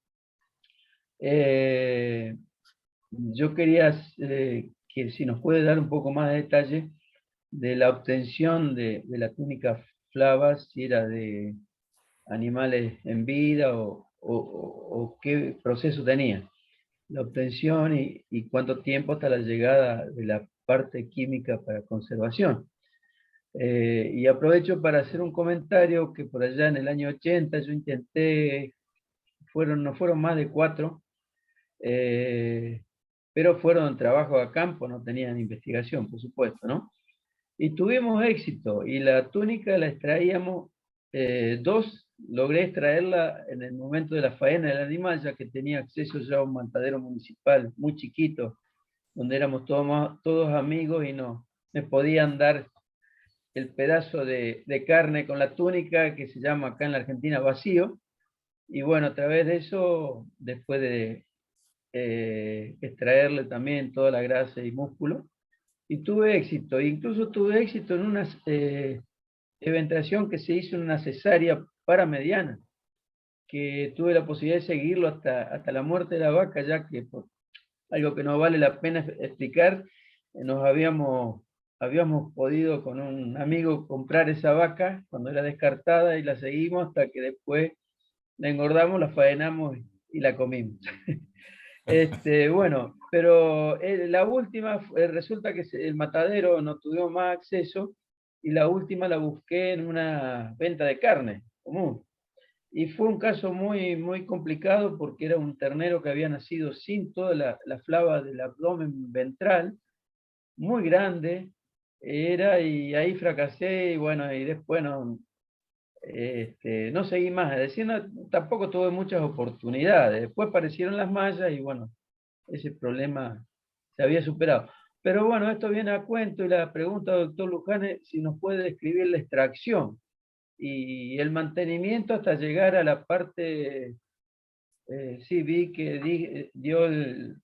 Yo quería que si nos puede dar un poco más de detalle de la obtención de la túnica flava, si era de animales en vida o qué proceso tenía la obtención y cuánto tiempo hasta la llegada de la parte química para conservación. Y aprovecho para hacer un comentario que por allá en el año 80 yo intenté, no fueron más de 4, pero fueron trabajo a campo, no tenían investigación, por supuesto, ¿no? Y tuvimos éxito, y la túnica la extraíamos, logré extraerla en el momento de la faena del animal, ya que tenía acceso ya a un matadero municipal muy chiquito, donde éramos todos amigos y no me podían dar el pedazo de carne con la túnica, que se llama acá en la Argentina vacío. Y bueno, a través de eso, después de extraerle también toda la grasa y músculo, y tuve éxito. Incluso tuve éxito en una eventación que se hizo en una cesárea paramediana, que tuve la posibilidad de seguirlo hasta la muerte de la vaca, ya que por algo que no vale la pena explicar, nos habíamos podido con un amigo comprar esa vaca cuando era descartada y la seguimos hasta que después la engordamos, la faenamos y la comimos. Bueno, pero la última, resulta que el matadero no tuvimos más acceso y la última la busqué en una venta de carne común. Y fue un caso muy, muy complicado porque era un ternero que había nacido sin toda la flava del abdomen ventral, muy grande era, y ahí fracasé y bueno, y después no seguí más. Es decir, tampoco tuve muchas oportunidades. Después aparecieron las mallas y bueno, ese problema se había superado. Pero bueno, esto viene a cuento y la pregunta del doctor Luján es si nos puede describir la extracción y el mantenimiento hasta llegar a la parte, sí vi que dio el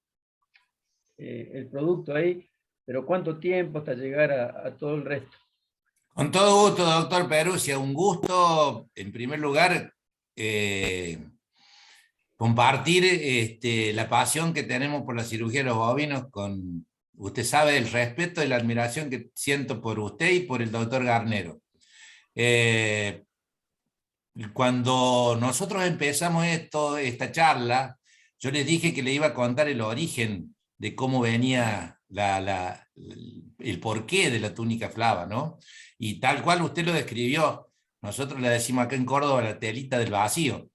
producto ahí, pero ¿cuánto tiempo hasta llegar a todo el resto? Con todo gusto, doctor Perusia, un gusto, en primer lugar, compartir la pasión que tenemos por la cirugía de los bovinos con, usted sabe, el respeto y la admiración que siento por usted y por el doctor Garnero. Cuando nosotros empezamos esta charla, yo les dije que le iba a contar el origen de cómo venía el porqué de la túnica flava, ¿no? Y tal cual usted lo describió, nosotros le decimos acá en Córdoba la telita del vacío.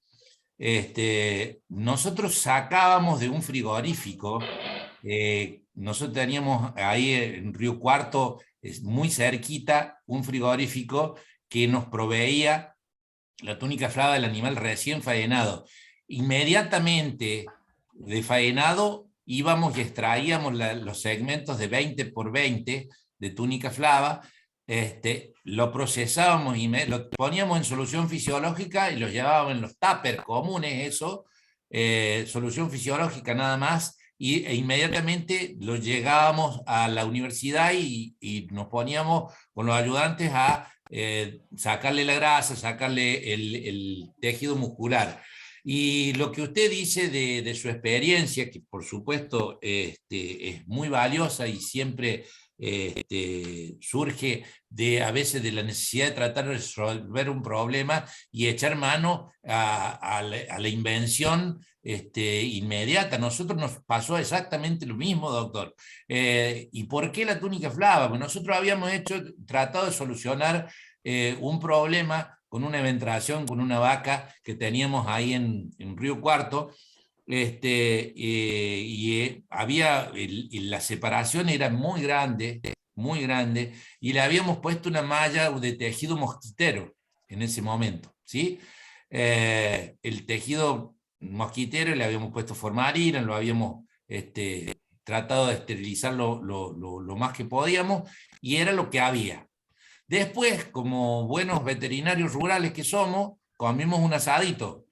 Nosotros sacábamos de un frigorífico, nosotros teníamos ahí en Río Cuarto, muy cerquita, un frigorífico que nos proveía la túnica flava del animal recién faenado. Inmediatamente de faenado íbamos y extraíamos los segmentos de 20 por 20 de túnica flava, lo procesábamos y lo poníamos en solución fisiológica y lo llevábamos en los tuppers comunes, eso, solución fisiológica nada más, e inmediatamente lo llegábamos a la universidad y nos poníamos con los ayudantes a sacarle la grasa, sacarle el tejido muscular. Y lo que usted dice de su experiencia, que por supuesto es muy valiosa y siempre surge a veces de la necesidad de tratar de resolver un problema y echar mano a la invención inmediata. A nosotros nos pasó exactamente lo mismo, doctor. ¿Y por qué la túnica flava? Pues nosotros habíamos tratado de solucionar un problema con una eventración, con una vaca que teníamos ahí en Río Cuarto, había, la separación era muy grande, y le habíamos puesto una malla de tejido mosquitero en ese momento, ¿sí? El tejido mosquitero le habíamos puesto formalina, lo habíamos tratado de esterilizar lo más que podíamos, y era lo que había. Después, como buenos veterinarios rurales que somos, comimos un asadito.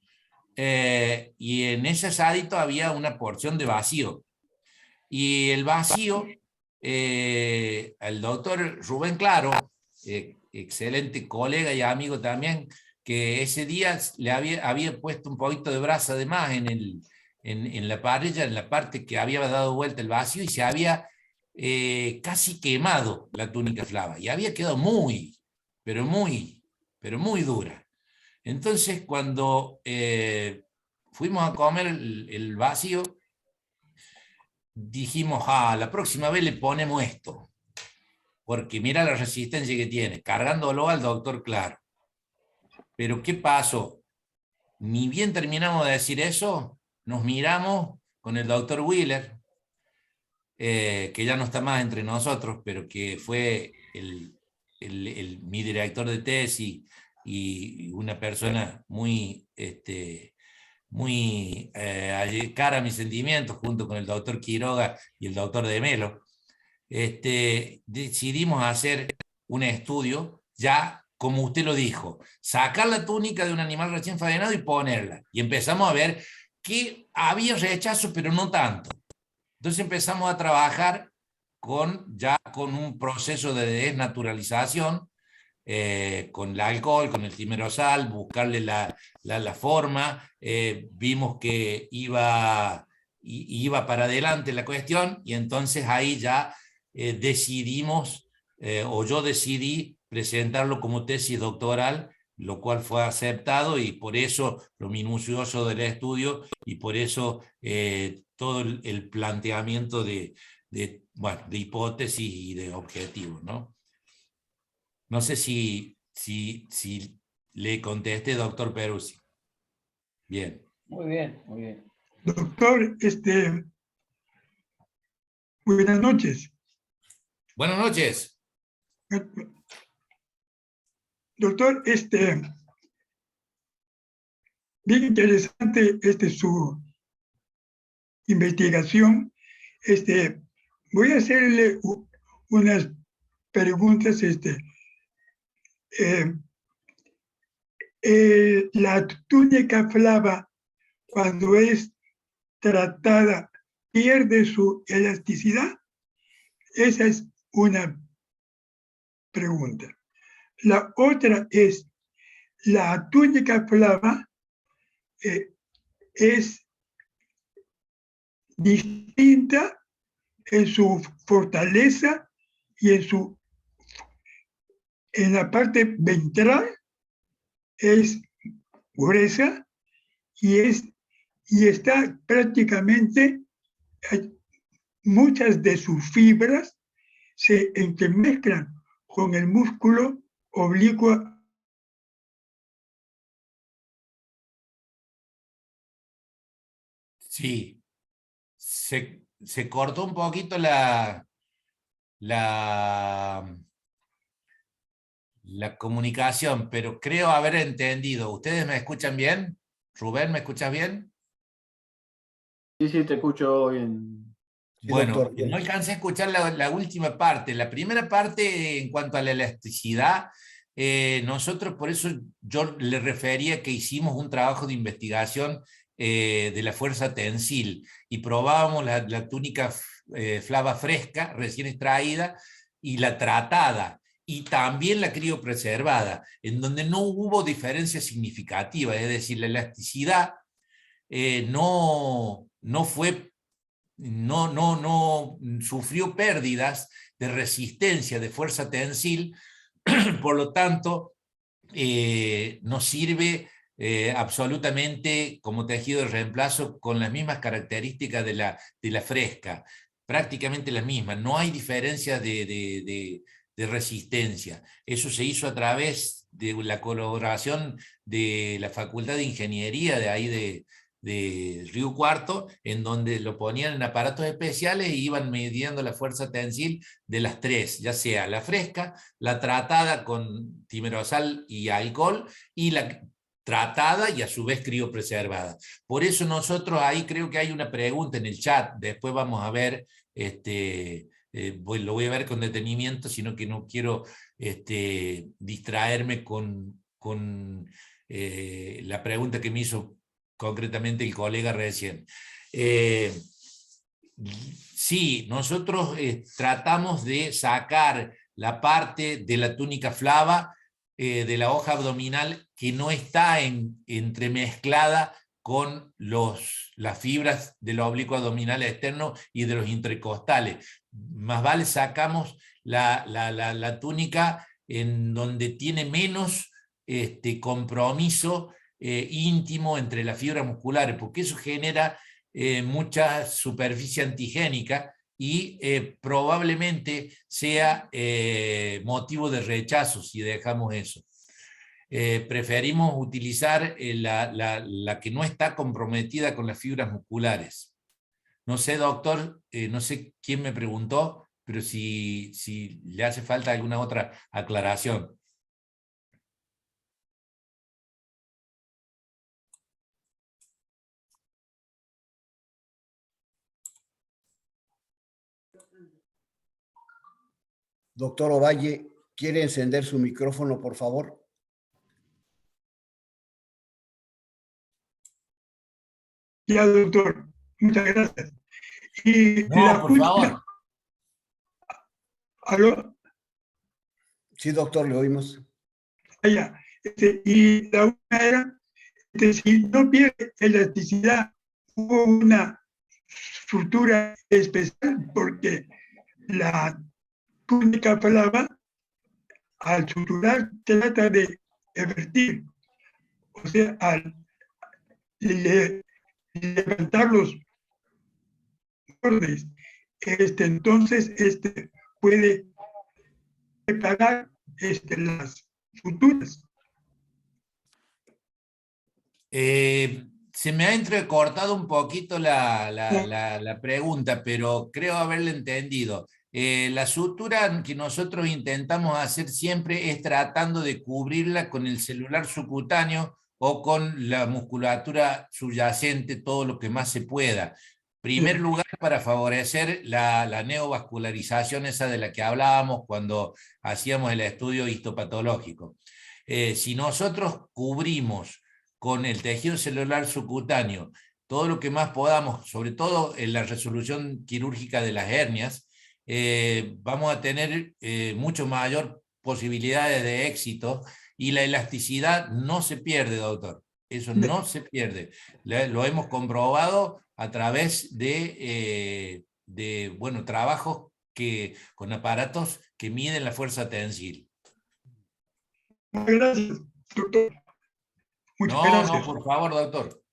Y en ese asadito había una porción de vacío. Y el vacío, el doctor Rubén Claro, excelente colega y amigo también, que ese día le había puesto un poquito de brasa de más en la parrilla, en la parte que había dado vuelta el vacío, y se había casi quemado la túnica flava. Y había quedado muy, pero muy dura. Entonces, cuando fuimos a comer el vacío, dijimos, la próxima vez le ponemos esto, porque mira la resistencia que tiene, cargándolo al doctor Claro. Pero ¿qué pasó? Ni bien terminamos de decir eso, nos miramos con el doctor Wheeler, que ya no está más entre nosotros, pero que fue el mi director de tesis y una persona muy, muy cara a mis sentimientos, junto con el doctor Quiroga y el doctor de Melo, decidimos hacer un estudio, ya como usted lo dijo, sacar la túnica de un animal recién faenado y ponerla. Y empezamos a ver que había rechazo, pero no tanto. Entonces empezamos a trabajar ya con un proceso de desnaturalización, con el alcohol, con el timerosal, buscarle la forma. Vimos que iba para adelante la cuestión, y entonces ahí ya decidimos, o yo decidí presentarlo como tesis doctoral, lo cual fue aceptado, y por eso lo minucioso del estudio, y por eso todo el planteamiento de hipótesis y de objetivos, ¿no? No sé si le contesté, doctor Peruzzi. Bien. Muy bien, muy bien. Doctor, buenas noches. Buenas noches. Doctor, bien interesante su investigación. Voy a hacerle unas preguntas. La túnica flava, cuando es tratada, pierde su elasticidad. Esa es una pregunta. La otra es, la túnica flava es distinta en su fortaleza y en la parte ventral es gruesa y está prácticamente, muchas de sus fibras se entremezclan con el músculo oblicuo. Sí, se cortó un poquito la comunicación, pero creo haber entendido. ¿Ustedes me escuchan bien? Rubén, ¿me escuchas bien? Sí, sí, te escucho bien. Sí, Bueno, doctor. no alcancé a escuchar la última parte. La primera parte, en cuanto a la elasticidad, nosotros, por eso yo le refería que hicimos un trabajo de investigación de la fuerza tensil, y probábamos la túnica flava fresca, recién extraída, y la tratada, y también la criopreservada, en donde no hubo diferencia significativa, es decir, la elasticidad no sufrió pérdidas de resistencia, de fuerza tensil. Por lo tanto, nos sirve absolutamente como tejido de reemplazo, con las mismas características de la fresca, prácticamente las mismas. No hay diferencia de resistencia. Eso se hizo a través de la colaboración de la Facultad de Ingeniería de ahí de Río Cuarto, en donde lo ponían en aparatos especiales y iban midiendo la fuerza tensil de las tres, ya sea la fresca, la tratada con timerosal y alcohol, y la tratada y a su vez criopreservada. Por eso nosotros ahí, creo que hay una pregunta en el chat, después vamos a ver, lo voy a ver con detenimiento, sino que no quiero distraerme con la pregunta que me hizo concretamente el colega recién. Sí, nosotros tratamos de sacar la parte de la túnica flava de la hoja abdominal que no está entremezclada con las fibras del oblicuo abdominal externo y de los intercostales. Más vale sacamos la túnica en donde tiene menos compromiso íntimo entre las fibras musculares, porque eso genera mucha superficie antigénica y probablemente sea motivo de rechazo si dejamos eso. Preferimos utilizar la que no está comprometida con las fibras musculares. No sé, doctor, no sé quién me preguntó. pero si le hace falta alguna otra aclaración. Doctor Ovalle, ¿quiere encender su micrófono, por favor? Ya, doctor, muchas gracias. Y No, por favor. ¿Aló? Sí, doctor, le oímos. Allá. Y la una era, si no pierde elasticidad, hubo una sutura especial porque la túnica flava, al suturar, trata de revertir, o sea, al levantar los bordes, entonces puede reparar las suturas. Se me ha entrecortado un poquito la pregunta, pero creo haberla entendido. La sutura que nosotros intentamos hacer siempre es tratando de cubrirla con el celular subcutáneo o con la musculatura subyacente, todo lo que más se pueda. En primer lugar, para favorecer la neovascularización esa de la que hablábamos cuando hacíamos el estudio histopatológico. Si nosotros cubrimos con el tejido celular subcutáneo todo lo que más podamos, sobre todo en la resolución quirúrgica de las hernias, vamos a tener mucho mayor posibilidades de éxito, y la elasticidad no se pierde, doctor. Eso no se pierde. Lo hemos comprobado a través de trabajos con aparatos que miden la fuerza tensil. Gracias, doctor. Muchas gracias. No, por favor, doctor.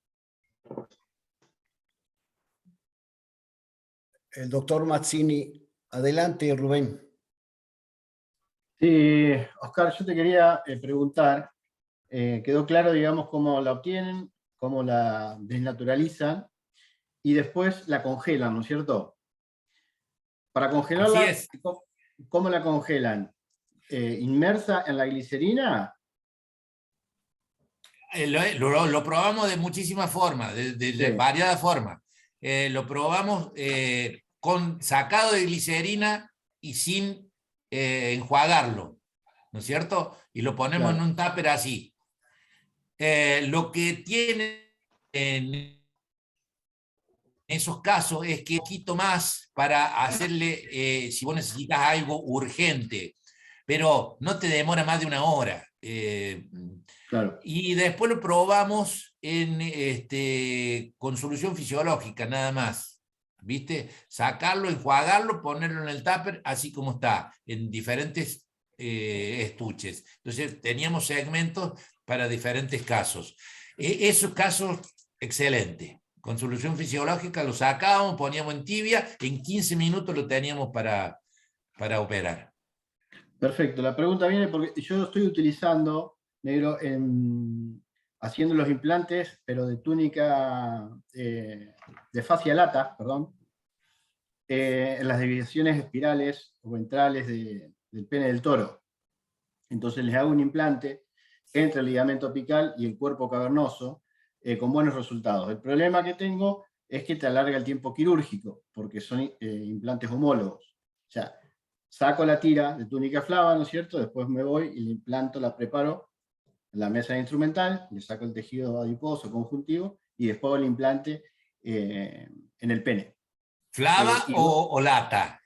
El doctor Mazzini. Adelante, Rubén. Sí, Oscar, yo te quería preguntar, quedó claro, digamos, cómo la obtienen, cómo la desnaturalizan y después la congelan, ¿no es cierto? Para congelarla, Así es. ¿cómo la congelan? ¿Inmersa en la glicerina? Lo probamos de muchísimas formas, de variadas formas. Lo probamos con sacado de glicerina y sin enjuagarlo, ¿no es cierto? Y lo ponemos en un tupper así. Lo que tiene en esos casos es que un poquito más para hacerle, si vos necesitas algo urgente, pero no te demora más de 1 hora. Claro. Y después lo probamos con solución fisiológica, nada más. ¿Viste? Sacarlo, enjuagarlo, ponerlo en el tupper, así como está, en diferentes estuches. Entonces teníamos segmentos para diferentes casos. Esos casos, excelente. Con solución fisiológica lo sacábamos, poníamos en tibia, en 15 minutos lo teníamos para operar. Perfecto. La pregunta viene porque yo estoy utilizando, negro, haciendo los implantes, pero de túnica, de fascia lata, perdón, en las desviaciones espirales o ventrales del pene del toro. Entonces les hago un implante entre el ligamento apical y el cuerpo cavernoso, con buenos resultados. El problema que tengo es que te alarga el tiempo quirúrgico, porque son implantes homólogos. O sea, saco la tira de túnica flava, ¿no es cierto? Después me voy y el implanto la preparo en la mesa instrumental, le saco el tejido adiposo, conjuntivo, y después hago el implante en el pene. ¿Flava o lata?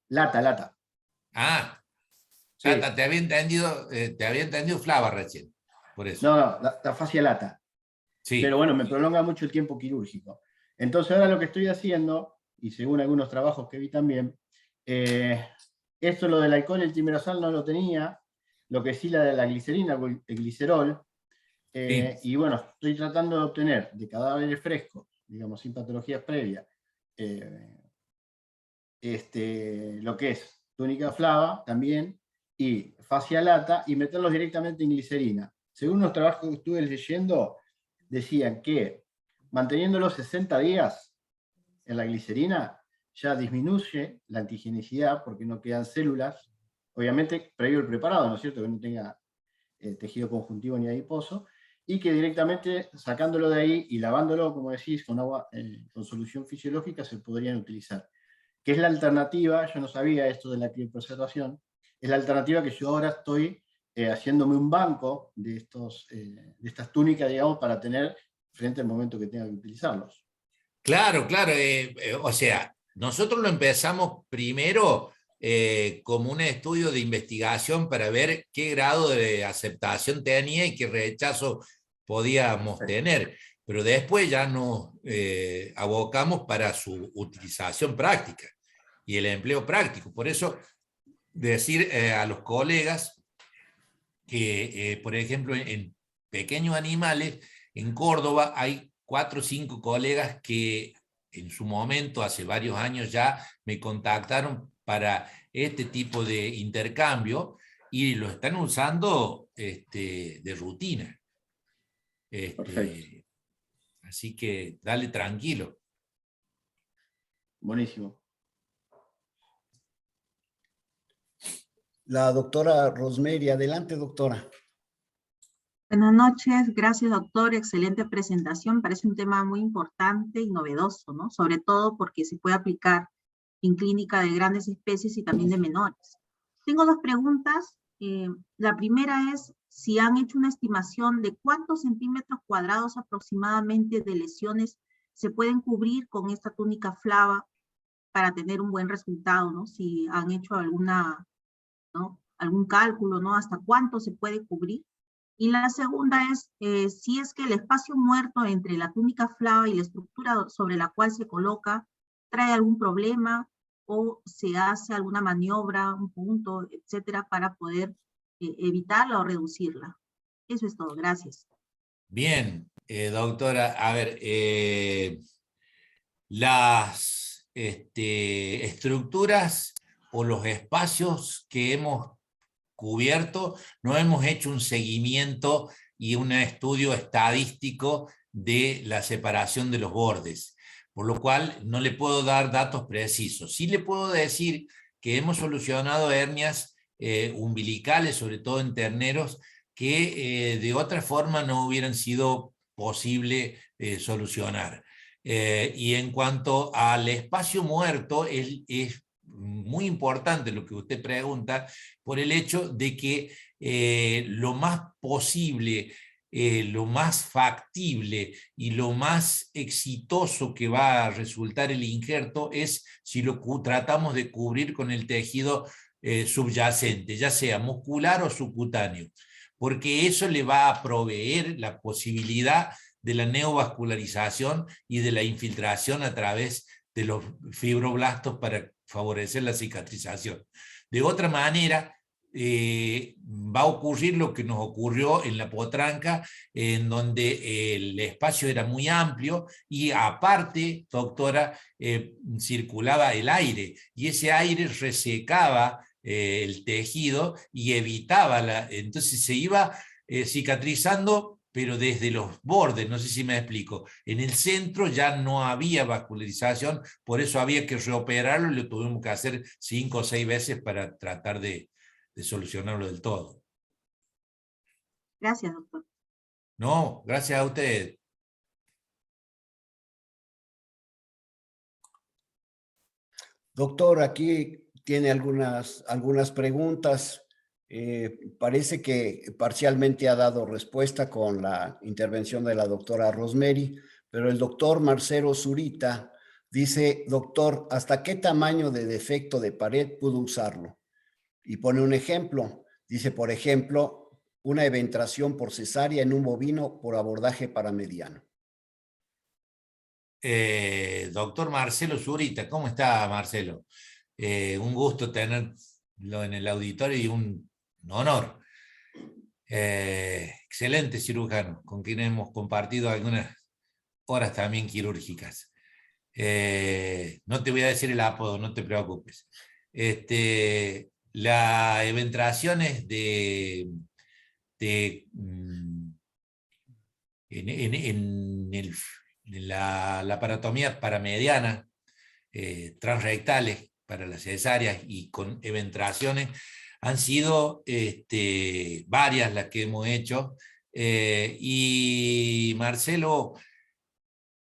Lata. Ah, sí. Lata, te había entendido flava recién, por eso. No, la fascia lata. Sí. Pero bueno, me prolonga mucho el tiempo quirúrgico. Entonces ahora lo que estoy haciendo, y según algunos trabajos que vi también, esto lo del alcohol y el timerosal no lo tenía, lo que sí la de la glicerina, el glicerol, Sí. y bueno, estoy tratando de obtener de cadáveres frescos, digamos, sin patologías previas, lo que es túnica flava también, y fascia lata, y meterlos directamente en glicerina. Según los trabajos que estuve leyendo, decían que manteniéndolo 60 días en la glicerina, ya disminuye la antigenicidad porque no quedan células, obviamente previo el preparado, ¿no es cierto? Que no tenga tejido conjuntivo ni adiposo, y que directamente sacándolo de ahí y lavándolo, como decís, con agua, con solución fisiológica se podrían utilizar. Que es la alternativa, yo no sabía esto de la criopreservación, es la alternativa que yo ahora estoy haciéndome un banco de estas túnicas, digamos, para tener frente al momento que tenga que utilizarlos. Claro, claro. O sea, nosotros lo empezamos primero como un estudio de investigación para ver qué grado de aceptación tenía y qué rechazo podíamos tener, pero después ya nos abocamos para su utilización práctica y el empleo práctico. Por eso decir a los colegas que, por ejemplo, en pequeños animales, en Córdoba hay 4 o 5 colegas que en su momento, hace varios años ya, me contactaron para este tipo de intercambio y lo están usando de rutina. Perfecto. Así que dale tranquilo. Buenísimo. La doctora Rosemary, adelante, doctora. Buenas noches, gracias doctor, excelente presentación, parece un tema muy importante y novedoso, ¿no? Sobre todo porque se puede aplicar en clínica de grandes especies y también de menores. Tengo 2 preguntas, la primera es si han hecho una estimación de cuántos centímetros cuadrados aproximadamente de lesiones se pueden cubrir con esta túnica flava para tener un buen resultado, ¿no? Si han hecho alguna, ¿no? Algún cálculo, ¿no? Hasta cuánto se puede cubrir. Y la segunda es si es que el espacio muerto entre la túnica flava y la estructura sobre la cual se coloca trae algún problema o se hace alguna maniobra, un punto, etcétera, para poder evitarla o reducirla. Eso es todo, gracias. Bien, doctora, a ver, las estructuras o los espacios que hemos cubierto, no hemos hecho un seguimiento y un estudio estadístico de la separación de los bordes, por lo cual no le puedo dar datos precisos. Sí le puedo decir que hemos solucionado hernias umbilicales, sobre todo en terneros, que de otra forma no hubieran sido posible solucionar. Y en cuanto al espacio muerto, es muy importante lo que usted pregunta, por el hecho de que lo más posible, lo más factible y lo más exitoso que va a resultar el injerto es si lo tratamos de cubrir con el tejido subyacente, ya sea muscular o subcutáneo, porque eso le va a proveer la posibilidad de la neovascularización y de la infiltración a través de los fibroblastos para favorecer la cicatrización. De otra manera, va a ocurrir lo que nos ocurrió en la potranca, en donde el espacio era muy amplio y aparte, doctora, circulaba el aire y ese aire resecaba el tejido y evitaba, entonces se iba cicatrizando, pero desde los bordes, no sé si me explico. En el centro ya no había vascularización, por eso había que reoperarlo y lo tuvimos que hacer 5 o 6 veces para tratar de solucionarlo del todo. Gracias, doctor. No, gracias a usted. Doctor, aquí tiene algunas preguntas. Parece que parcialmente ha dado respuesta con la intervención de la doctora Rosemary, pero el doctor Marcelo Zurita dice, doctor, ¿hasta qué tamaño de defecto de pared pudo usarlo? Y pone un ejemplo. Dice, por ejemplo, una eventración por cesárea en un bovino por abordaje paramediano. Doctor Marcelo Zurita, ¿cómo está, Marcelo? Un gusto tenerlo en el auditorio y un honor. Excelente cirujano, con quien hemos compartido algunas horas también quirúrgicas. No te voy a decir el apodo, no te preocupes. La eventración es en la laparotomía paramediana, transrectales para las cesáreas y con eventraciones, han sido varias las que hemos hecho. Y Marcelo,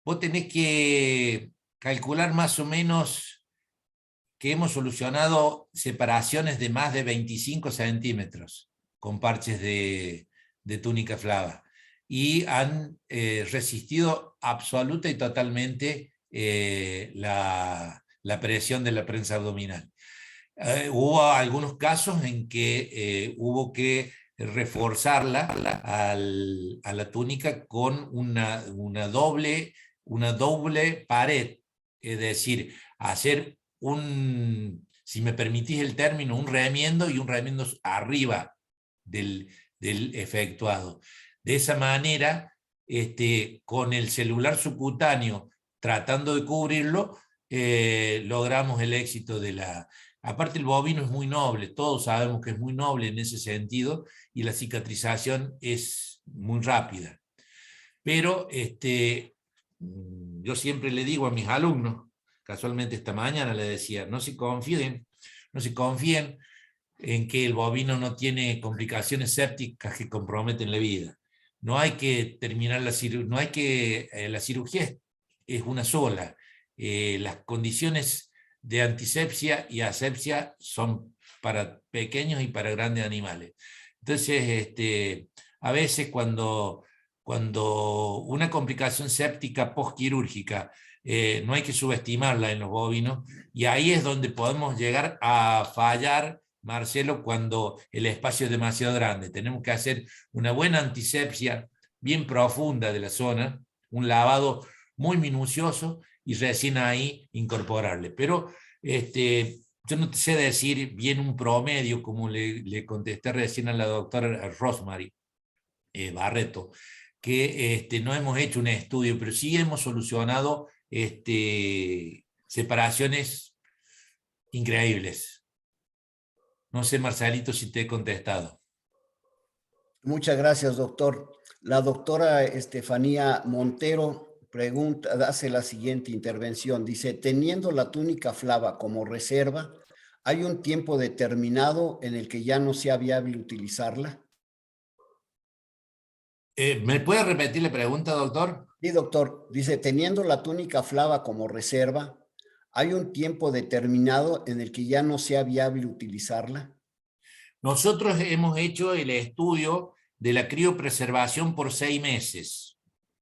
vos tenés que calcular más o menos que hemos solucionado separaciones de más de 25 centímetros con parches de túnica flava, y han resistido absoluta y totalmente la presión de la prensa abdominal. Hubo algunos casos en que hubo que reforzarla a la túnica con una doble pared, es decir, hacer si me permitís el término, un remiendo y un remiendo arriba del efectuado. De esa manera, con el celular subcutáneo tratando de cubrirlo, logramos el éxito de la... Aparte el bovino es muy noble, todos sabemos que es muy noble en ese sentido, y la cicatrización es muy rápida. Pero yo siempre le digo a mis alumnos, casualmente esta mañana le decía, no se confíen en que el bovino no tiene complicaciones sépticas que comprometen la vida. No hay que terminar la cirugía, la cirugía es una sola. Las condiciones de antisepsia y asepsia son para pequeños y para grandes animales. Entonces, a veces cuando una complicación séptica postquirúrgica, no hay que subestimarla en los bovinos, y ahí es donde podemos llegar a fallar, Marcelo, cuando el espacio es demasiado grande. Tenemos que hacer una buena antisepsia bien profunda de la zona, un lavado muy minucioso, y recién ahí incorporarle. Pero yo no te sé decir bien un promedio, como le contesté recién a la doctora Rosemary Barreto, que no hemos hecho un estudio, pero sí hemos solucionado separaciones increíbles. No sé, Marcelito, si te he contestado. Muchas gracias, doctor. La doctora Estefanía Montero hace la siguiente intervención. Dice, teniendo la túnica flava como reserva, ¿hay un tiempo determinado en el que ya no sea viable utilizarla? ¿Me puede repetir la pregunta, doctor? Sí, doctor. Dice, teniendo la túnica flava como reserva, ¿hay un tiempo determinado en el que ya no sea viable utilizarla? Nosotros hemos hecho el estudio de la criopreservación por 6 meses.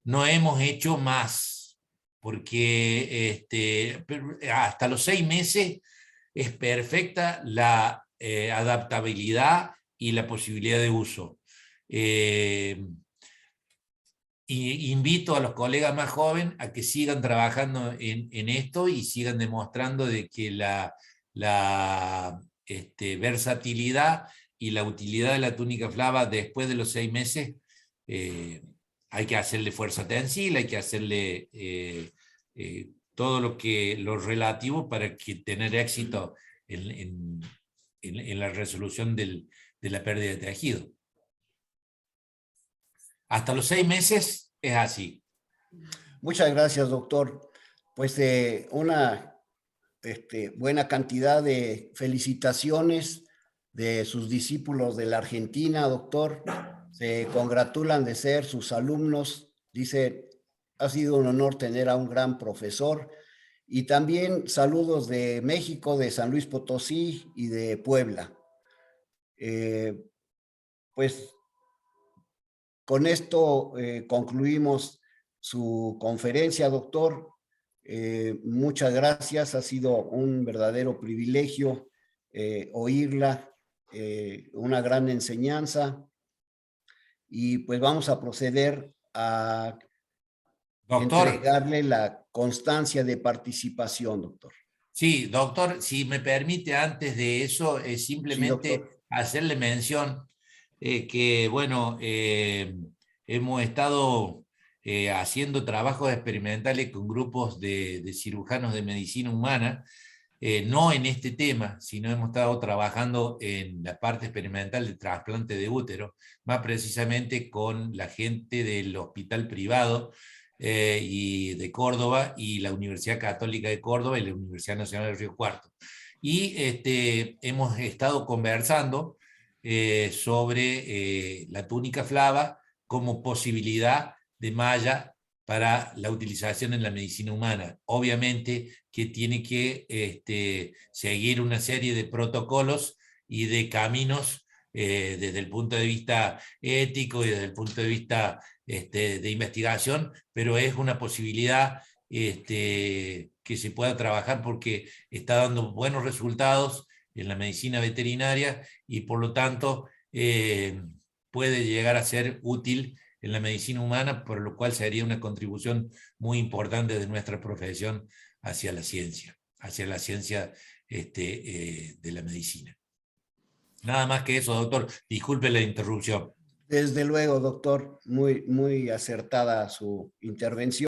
No hemos hecho más, porque hasta los 6 meses es perfecta la adaptabilidad y la posibilidad de uso. Y invito a los colegas más jóvenes a que sigan trabajando en esto y sigan demostrando de que la versatilidad y la utilidad de la túnica flava después de los 6 meses, hay que hacerle fuerza tensil, hay que hacerle todo lo relativo para que tener éxito en la resolución de la pérdida de tejido. Hasta los 6 meses es así. Muchas gracias, doctor. Pues una buena cantidad de felicitaciones de sus discípulos de la Argentina, doctor. Se congratulan de ser sus alumnos. Dice, ha sido un honor tener a un gran profesor. Y también saludos de México, de San Luis Potosí y de Puebla. Pues con esto concluimos su conferencia, doctor. Muchas gracias, ha sido un verdadero privilegio oírla, una gran enseñanza. Y pues vamos a proceder a entregarle la constancia de participación, doctor. Sí, doctor, si me permite, antes de eso, simplemente Sí, hacerle mención que, bueno, hemos estado haciendo trabajos experimentales con grupos de cirujanos de medicina humana, no en este tema, sino hemos estado trabajando en la parte experimental de trasplante de útero, más precisamente con la gente del hospital privado y de Córdoba, y la Universidad Católica de Córdoba y la Universidad Nacional del Río Cuarto. Y hemos estado conversando sobre la túnica flava como posibilidad de malla para la utilización en la medicina humana. Obviamente que tiene que seguir una serie de protocolos y de caminos desde el punto de vista ético y desde el punto de vista de investigación, pero es una posibilidad que se pueda trabajar porque está dando buenos resultados en la medicina veterinaria y por lo tanto puede llegar a ser útil en la medicina humana, por lo cual sería una contribución muy importante de nuestra profesión hacia la ciencia de la medicina. Nada más que eso, doctor. Disculpe la interrupción. Desde luego, doctor, muy acertada su intervención.